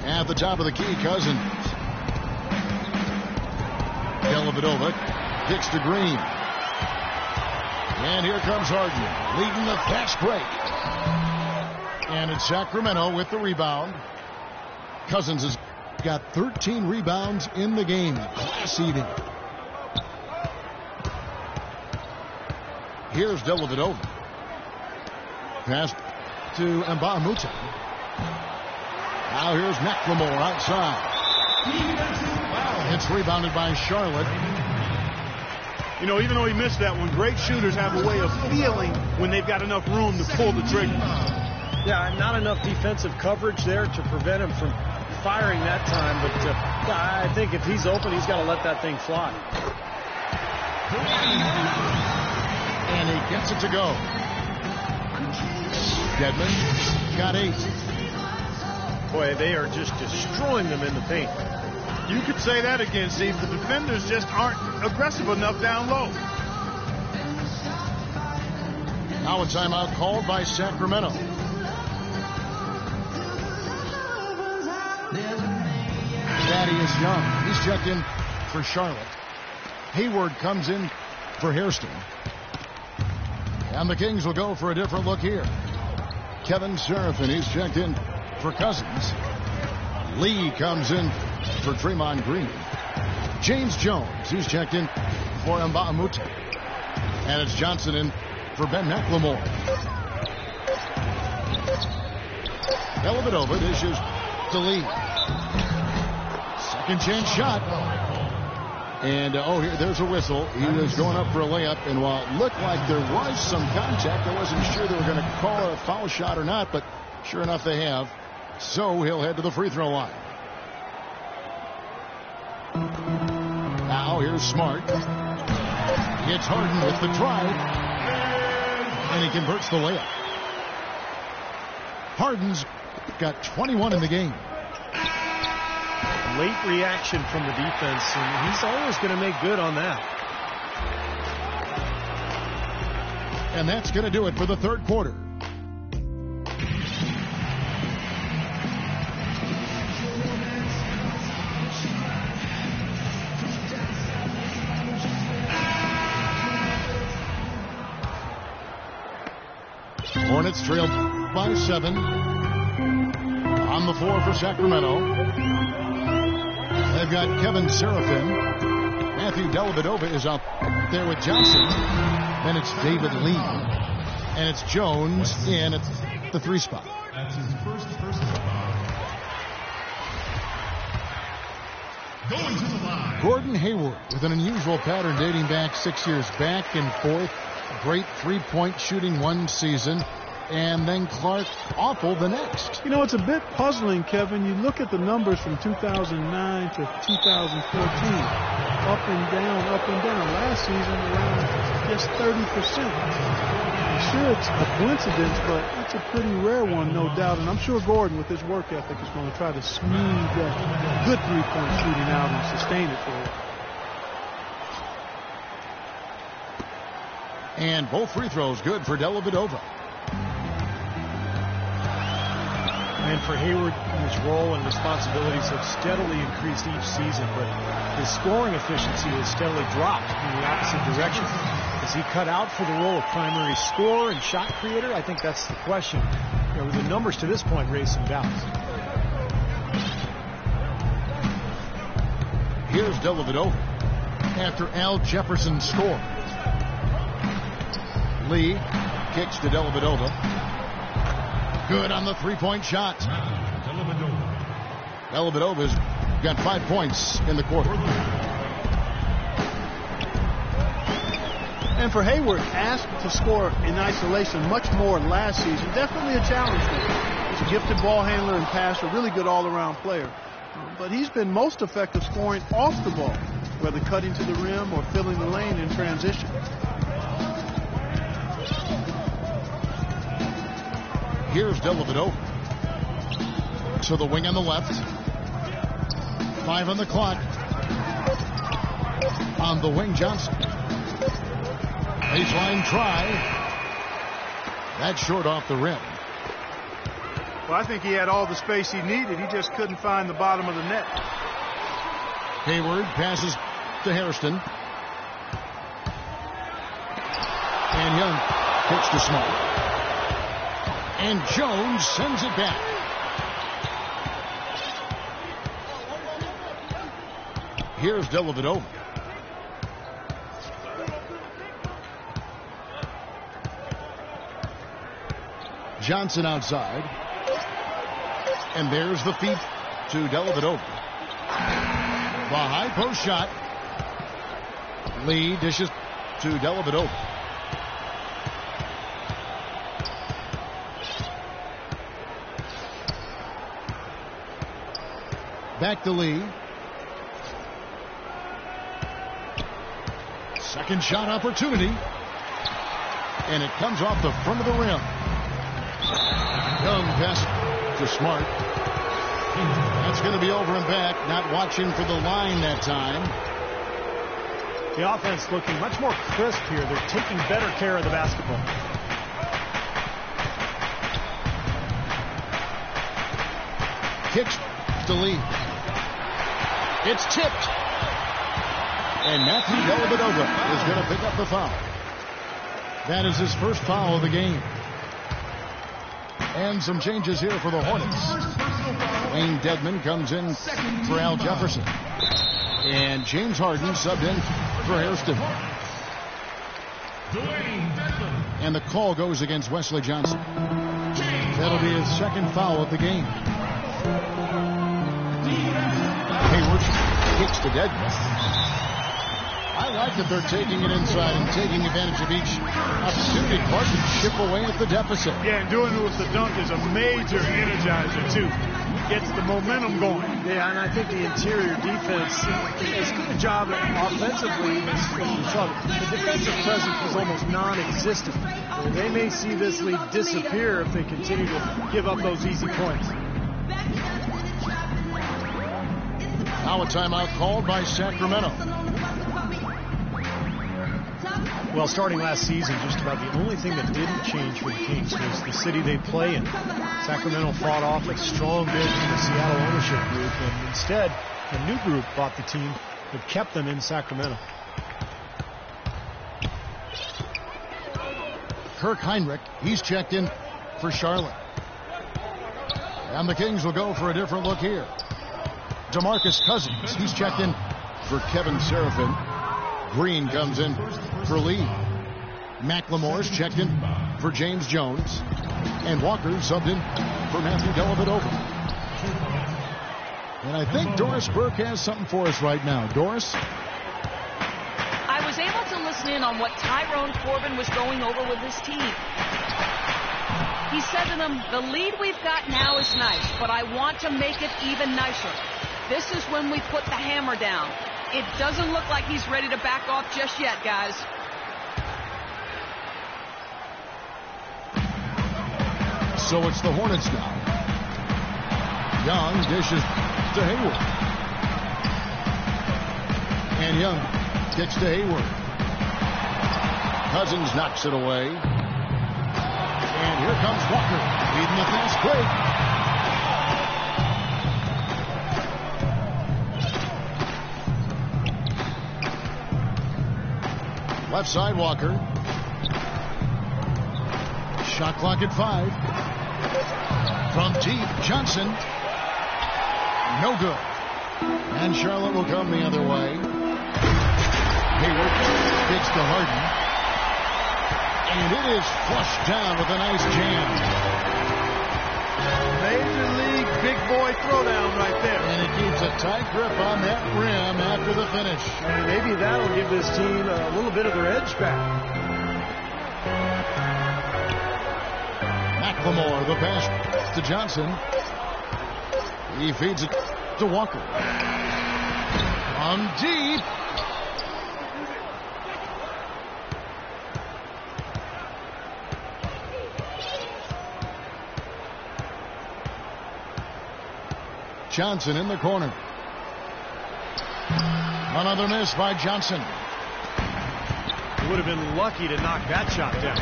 Speaker 1: At the top of the key, Cousins. Dellavedova kicks to Green. And here comes Harden, leading the fast break. And it's Sacramento with the rebound. Cousins has got 13 rebounds in the game. Class eating. Here's Dellavedova. Pass to Mbamute. Now here's McLemore outside. It's rebounded by Charlotte.
Speaker 2: You know, even though he missed that one, great shooters have a way of feeling when they've got enough room to pull the trigger.
Speaker 4: Yeah, not enough defensive coverage there to prevent him from firing that time. But I think if he's open, he's got to let that thing fly.
Speaker 1: And he gets it to go. Dedmon got 8.
Speaker 4: Boy, they are just destroying them in the paint.
Speaker 2: You could say that again, Steve. The defenders just aren't aggressive enough down low.
Speaker 1: Now a timeout called by Sacramento. Thaddeus Young, he's checked in for Charlotte. Hayward comes in for Hairston. And the Kings will go for a different look here. Kevin Seraphin, he's checked in for Cousins. Lee comes in for Draymond Green. James Jones, he's checked in for Mbamute. And it's Johnson in for Ben McLemore. Dellavedova dishes to Lee. Second chance shot. And there's a whistle. He was going up for a layup, and while it looked like there was some contact, I wasn't sure they were going to call it a foul shot or not, but sure enough they have. So he'll head to the free throw line. Now here's Smart. It's Harden with the drive, and he converts the layup. Harden's got 21 in the game.
Speaker 4: Late reaction from the defense, and he's always going to make good on that.
Speaker 1: And that's going to do it for the third quarter. Hornets trailed by 7. On the floor for Sacramento, they've got Kevin Seraphin. Matthew Dellavedova is out there with Johnson. Then it's David Lee. And it's Jones in at the 3 spot.
Speaker 5: That's his first personal foul. Going to the line.
Speaker 1: Gordon Hayward with an unusual pattern dating back 6 years, back and forth. Great three-point shooting one season. And then Clark awful the next.
Speaker 6: You know, it's a bit puzzling, Kevin. You look at the numbers from 2009 to 2014. Up and down, up and down. Last season, around just 30%. I'm sure it's a coincidence, but it's a pretty rare one, no doubt. And I'm sure Gordon, with his work ethic, is going to try to smooth that good three-point shooting out and sustain it for him.
Speaker 1: And both free throws good for Dellavedova.
Speaker 4: And for Hayward, his role and responsibilities have steadily increased each season, but his scoring efficiency has steadily dropped in the opposite direction. Is he cut out for the role of primary scorer and shot creator? I think that's the question. You know, the numbers to this point raise some doubts.
Speaker 1: Here's Dellavedova after Al Jefferson scored. Lee kicks to Dellavedova. Good on the three-point shot. Dellavedova's got 5 points in the quarter.
Speaker 6: And for Hayward, asked to score in isolation much more last season. Definitely a challenge for him. He's a gifted ball handler and passer, really good all-around player. But he's been most effective scoring off the ball, whether cutting to the rim or filling the lane in transition.
Speaker 1: Here's Dellavedova. To the wing on the left. 5 on the clock. On the wing, Johnson. Baseline try. That's short off the rim.
Speaker 3: Well, I think he had all the space he needed. He just couldn't find the bottom of the net.
Speaker 1: Hayward passes to Hairston. And Young kicks to Smart. And Jones sends it back. Here's Dellavedova. Johnson outside. And there's the feed to Dellavedova. The high post shot. Lee dishes to Dellavedova. Back to Lee. Second shot opportunity. And it comes off the front of the rim. Young pass to Smart. That's going to be over and back. Not watching for the line that time.
Speaker 4: The offense looking much more crisp here. They're taking better care of the basketball.
Speaker 1: Kicks to Lee. It's tipped. And Matthew Dellavedova is going to pick up the foul. That is his first foul of the game. And some changes here for the Hornets. Wayne Dedman comes in for Al Jefferson. And James Harden subbed in for Hairston. And the call goes against Wesley Johnson. That'll be his second foul of the game. Hayward kicks to Dedman. I like that they're taking it inside and taking advantage of each opportunity. Clark can chip away at the deficit.
Speaker 3: Yeah, and doing it with the dunk is a major energizer, too. Gets the momentum going.
Speaker 4: Yeah, and I think the interior defense has done a job offensively. The defensive presence was almost non-existent. They may see this lead disappear if they continue to give up those easy points.
Speaker 1: Now a timeout called by Sacramento.
Speaker 4: Well, starting last season, just about the only thing that didn't change for the Kings was the city they play in. Sacramento fought off a strong bid from the Seattle ownership group, and instead, a new group bought the team that kept them in Sacramento.
Speaker 1: Kirk Heinrich, he's checked in for Charlotte. And the Kings will go for a different look here. DeMarcus Cousins, he's checked in for Kevin Serafin. Green comes in for Lee. McLemore's checked in for James Jones. And Walker subbed in for Matthew Dellavedova. And I think Doris Burke has something for us right now. Doris?
Speaker 7: I was able to listen in on what Tyrone Corbin was going over with his team. He said to them, the lead we've got now is nice, but I want to make it even nicer. This is when we put the hammer down. It doesn't look like he's ready to back off just yet, guys.
Speaker 1: So it's the Hornets now. Young dishes to Hayward. And Young kicks to Hayward. Cousins knocks it away. And here comes Walker leading the fast break. Left side, Walker. Shot clock at 5. From deep, Johnson. No good. And Charlotte will come the other way. Hayward kicks to Harden. And it is flushed down with a nice jam.
Speaker 3: Major league big boy throwdown right there.
Speaker 1: And it keeps a tight grip on that rim after the finish.
Speaker 4: And maybe that'll give this team a little bit of their edge back.
Speaker 1: McLemore, the pass to Johnson. He feeds it to Walker. On deep. Johnson in the corner. Another miss by Johnson.
Speaker 4: He would have been lucky to knock that shot down.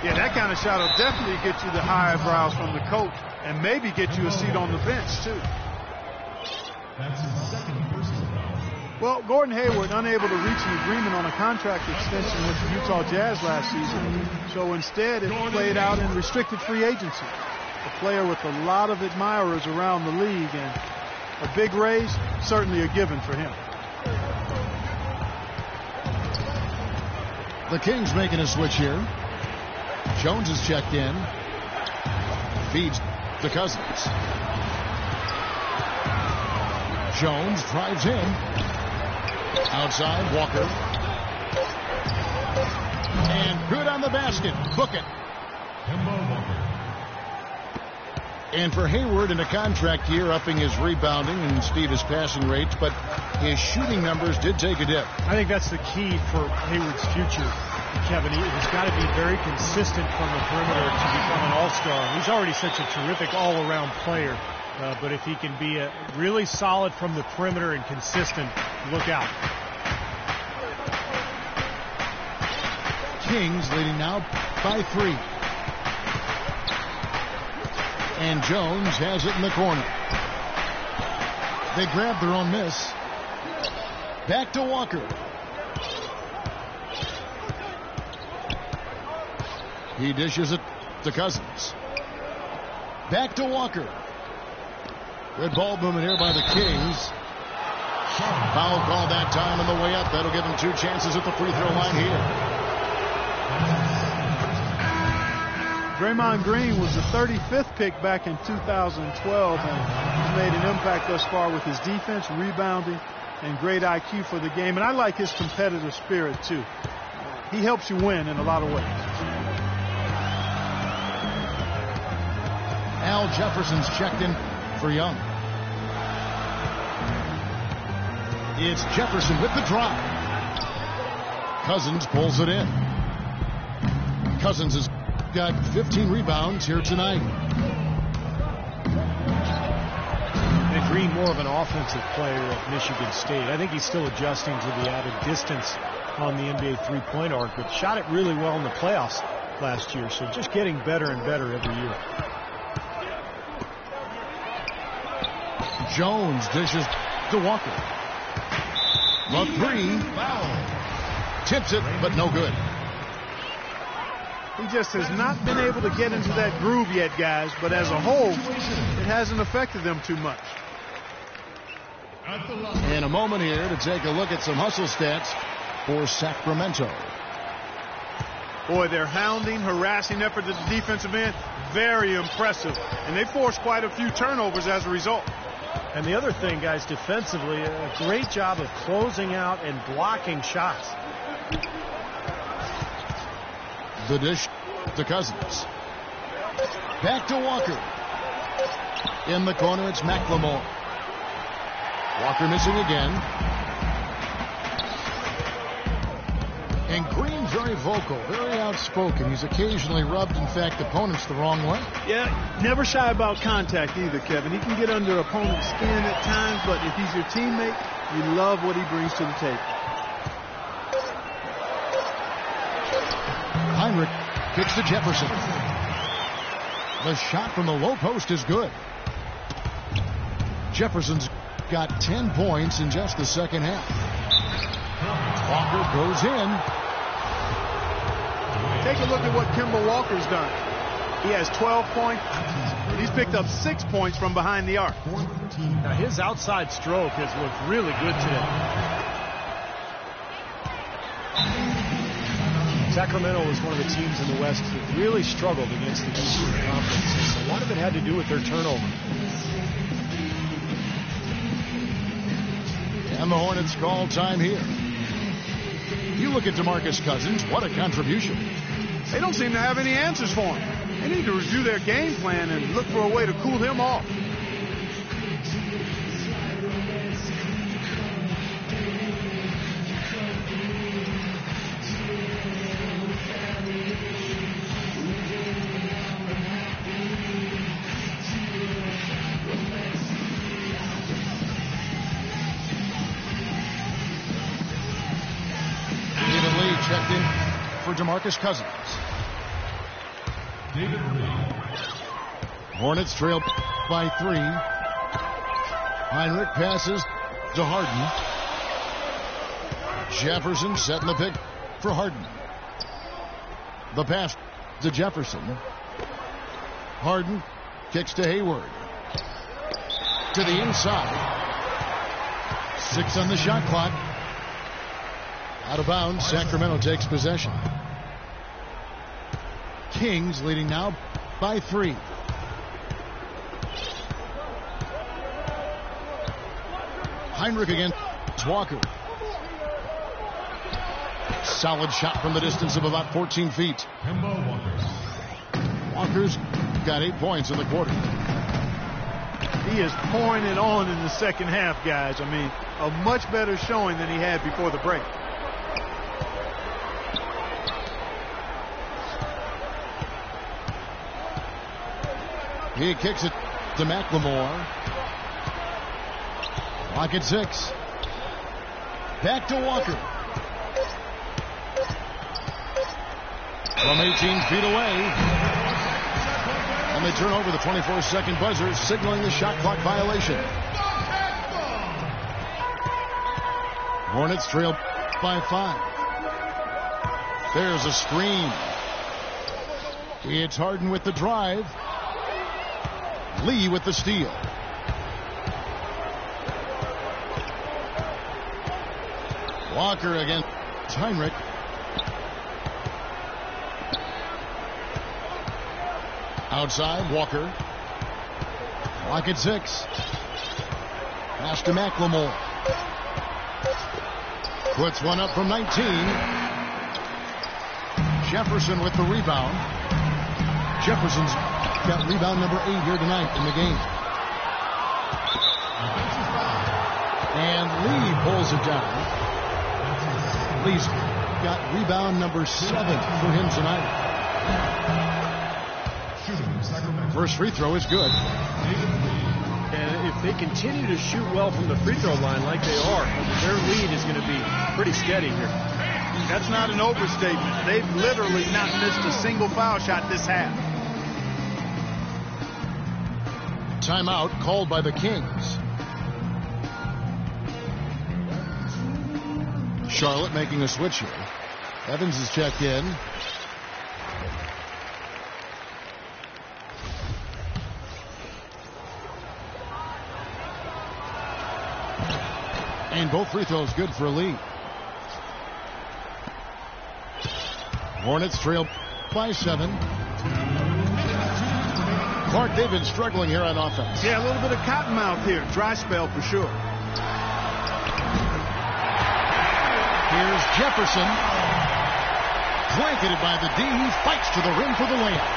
Speaker 3: Yeah, that kind of shot will definitely get you the high eyebrows from the coach. and maybe get you a seat on the bench, too.
Speaker 5: That's his second personal foul.
Speaker 3: Well, Gordon Hayward unable to reach an agreement on a contract extension with the Utah Jazz last season, so instead it played out in restricted free agency. A player with a lot of admirers around the league, and a big raise, certainly a given for him.
Speaker 1: The Kings making a switch here. Jones is checked in. Feeds to Cousins. Jones drives in. Outside, Walker. And good on the basket. Book it. And for Hayward in a contract year, upping his rebounding and speed his passing rates, but his shooting numbers did take a dip.
Speaker 4: I think that's the key for Hayward's future, Kevin. He's got to be very consistent from the perimeter to become an all-star. He's already such a terrific all-around player, but if he can be really solid from the perimeter and consistent, look out.
Speaker 1: Kings leading now by 3. And Jones has it in the corner. They grab their own miss. Back to Walker. He dishes it to Cousins. Back to Walker. Good ball movement here by the Kings. Foul call that time on the way up. That'll give him 2 chances at the free throw line here.
Speaker 3: Draymond Green was the 35th pick back in 2012, and he's made an impact thus far with his defense, rebounding, and great IQ for the game. And I like his competitive spirit, too. He helps you win in a lot of ways.
Speaker 1: Al Jefferson's checked in for Young. It's Jefferson with the drive. Cousins pulls it in. Cousins has got 15 rebounds here tonight.
Speaker 4: And Green, more of an offensive player at Michigan State. I think he's still adjusting to the added distance on the NBA three-point arc, but shot it really well in the playoffs last year, so just getting better and better every year.
Speaker 1: Jones dishes to Walker. The 3. Tips it, but no good.
Speaker 3: He just has not been able to get into that groove yet, guys, but as a whole, it hasn't affected them too much.
Speaker 1: In a moment here to take a look at some hustle stats for Sacramento.
Speaker 3: Boy, their hounding, harassing effort at the defensive end, very impressive. And they forced quite a few turnovers as a result.
Speaker 4: And the other thing, guys, defensively, a great job of closing out and blocking shots.
Speaker 1: The dish to Cousins. Back to Walker. In the corner, it's McLemore. Walker missing again. And Green very vocal, very outspoken. He's occasionally rubbed, in fact, opponents the wrong way.
Speaker 3: Yeah, never shy about contact either, Kevin. He can get under opponent's skin at times, but if he's your teammate, you love what he brings to the table.
Speaker 1: Heinrich kicks to Jefferson. The shot from the low post is good. Jefferson's got 10 points in just the second half. Walker goes in.
Speaker 3: Take a look at what Kemba Walker's done. He has 12 points, and he's picked up 6 points from behind the arc.
Speaker 4: Now his outside stroke has looked really good today. Sacramento was one of the teams in the West that really struggled against the Eastern Conference. A lot of it had to do with their turnover.
Speaker 1: And the Hornets call time here. You look at DeMarcus Cousins, what a contribution.
Speaker 3: They don't seem to have any answers for him. They need to review their game plan and look for a way to cool him off.
Speaker 1: Checked in for DeMarcus Cousins. Hornets trail by 3. Heinrich passes to Harden. Jefferson setting the pick for Harden. The pass to Jefferson. Harden kicks to Hayward. To the inside. 6 on the shot clock. Out of bounds. Sacramento takes possession. Kings leading now by 3. Heinrich against Walker. Solid shot from the distance of about 14 feet. Walker's got 8 points in the quarter.
Speaker 3: He is pouring it on in the second half, guys. I mean, a much better showing than he had before the break.
Speaker 1: He kicks it to McLemore. Clock at 6. Back to Walker. From 18 feet away. And they turn over the 24-second buzzer, signaling the shot clock violation. Hornets trail by 5. There's a screen. It's Harden with the drive. Lee with the steal. Walker against Heinrich. Outside, Walker. Clock at 6. Pass to McLemore. Puts one up from 19. Jefferson with the rebound. Jefferson's got rebound number 8 here tonight in the game. And Lee pulls it down. Lee's got rebound number 7 for him tonight. First free throw is good.
Speaker 4: And if they continue to shoot well from the free throw line like they are, their lead is going to be pretty steady here.
Speaker 3: That's not an overstatement. They've literally not missed a single foul shot this half.
Speaker 1: Timeout called by the Kings. Charlotte making a switch here. Evans is checked in. And both free throws good for Lee. Hornets trail by 7. Clark, they've been struggling here on offense.
Speaker 3: Yeah, a little bit of cottonmouth here. Dry spell for sure.
Speaker 1: Here's Jefferson. Blanketed by the D. He fights to the rim for the layup.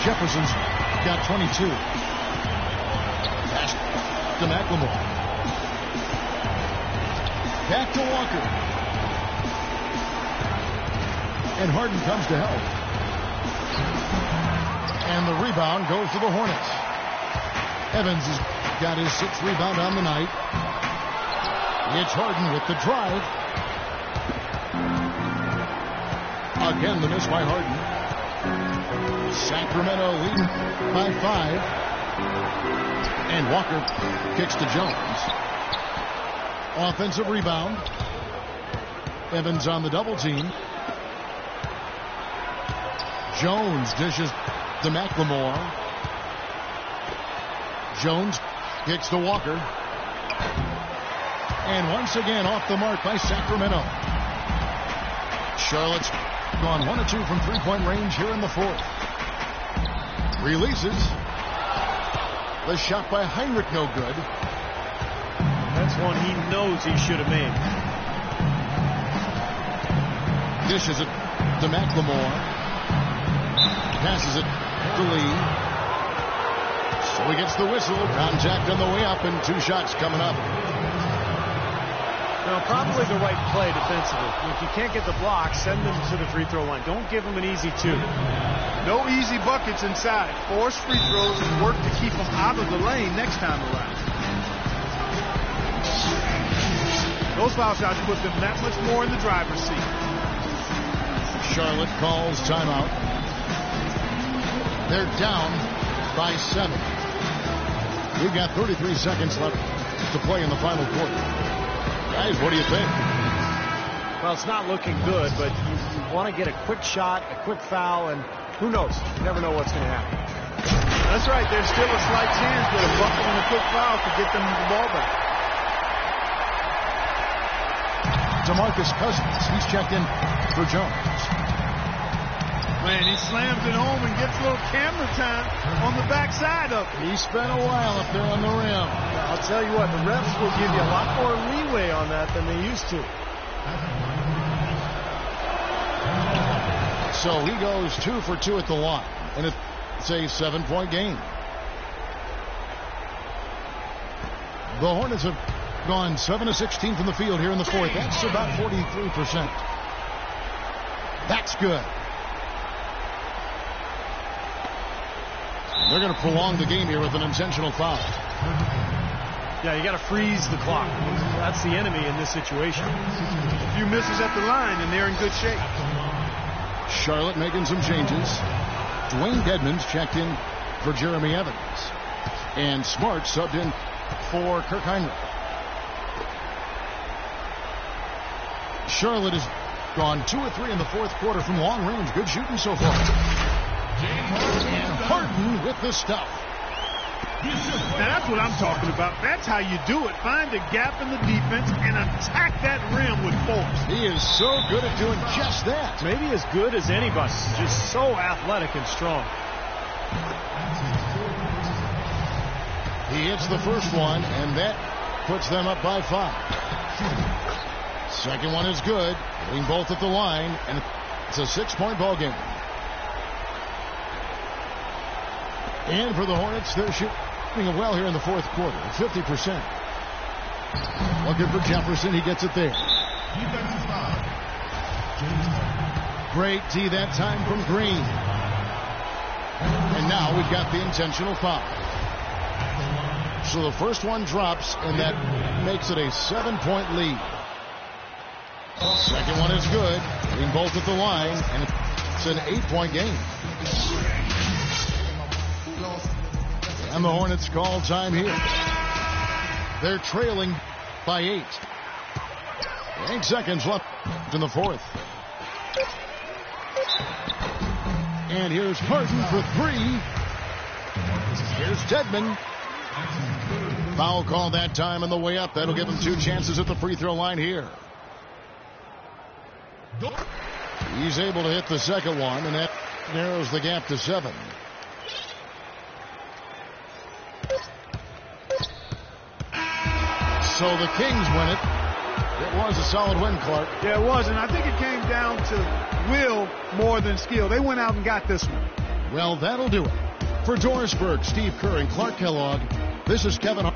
Speaker 1: Jefferson's got 22. Pass to McLemore. Back to Walker. And Harden comes to help. And the rebound goes to the Hornets. Evans has got his 6th rebound on the night. It's Harden with the drive. Again, the miss by Harden. Sacramento leading by 5. And Walker kicks to Jones. Offensive rebound. Evans on the double team. Jones dishes to McLemore. Jones kicks to Walker. And once again off the mark by Sacramento. Charlotte's gone 1 of 2 from three-point range here in the 4th. Releases. The shot by Heinrich no good.
Speaker 4: That's one he knows he should have made.
Speaker 1: Dishes it to McLemore. Passes it to Lee. So he gets the whistle. Contact on the way up and 2 shots coming up.
Speaker 4: Now, probably the right play defensively. If you can't get the block, send them to the free throw line. Don't give them an easy 2.
Speaker 3: No easy buckets inside. Force free throws and work to keep them out of the lane next time around. Those foul shots put them that much more in the driver's seat.
Speaker 1: Charlotte calls timeout. They're down by 7. We've got 33 seconds left to play in the final quarter. Guys, what do you think?
Speaker 2: Well, it's not looking good, but you want to get a quick shot, a quick foul, and who knows? You never know what's going to happen.
Speaker 3: That's right. There's still a slight chance that a bucket and a quick foul could get them the ball back.
Speaker 1: DeMarcus Cousins, he's checked in for Jones.
Speaker 3: Man, he slams it home and gets a little camera time on the backside of it.
Speaker 1: He spent a while up there on the rim.
Speaker 2: I'll tell you what, the refs will give you a lot more leeway on that than they used to.
Speaker 1: So he goes 2 for 2 at the line, and it's a 7-point game. The Hornets have gone 7 of 16 from the field here in the fourth. That's about 43%. That's good. They're going to prolong the game here with an intentional foul.
Speaker 4: Yeah, you got to freeze the clock. That's the enemy in this situation.
Speaker 3: A few misses at the line, and they're in good shape.
Speaker 1: Charlotte making some changes. Dwayne Dedmon's checked in for Jeremy Evans. And Smart subbed in for Kirk Heinrich. Charlotte has gone 2 of 3 in the fourth quarter from long range. Good shooting so far. And Harden with the stuff.
Speaker 3: Now that's what I'm talking about. That's how you do it. Find a gap in the defense and attack that rim with force.
Speaker 1: He is so good at doing just that.
Speaker 4: Maybe as good as anybody. Just so athletic and strong.
Speaker 1: He hits the first one, and that puts them up by 5. Second one is good. Hitting both at the line, and it's a 6-point ball game. And for the Hornets, they're shooting well here in the fourth quarter, 50%. Looking for Jefferson. He gets it there. Great D that time from Green. And now we've got the intentional foul. So the first one drops, and that makes it a 7-point lead. Second one is good. Hitting both at the line, and it's an 8-point game. And the Hornets call time here. They're trailing by 8. 8 seconds left in the fourth. And here's Harden for 3. Here's Dedmon. Foul call that time on the way up. That'll give him 2 chances at the free throw line here. He's able to hit the second one, and that narrows the gap to 7. So the Kings win it. It was a solid win, Clark.
Speaker 3: Yeah, it was, and I think it came down to will more than skill. They went out and got this one.
Speaker 1: Well, that'll do it. For Dorisburg, Steve Kerr, and Clark Kellogg, this is Kevin Hart.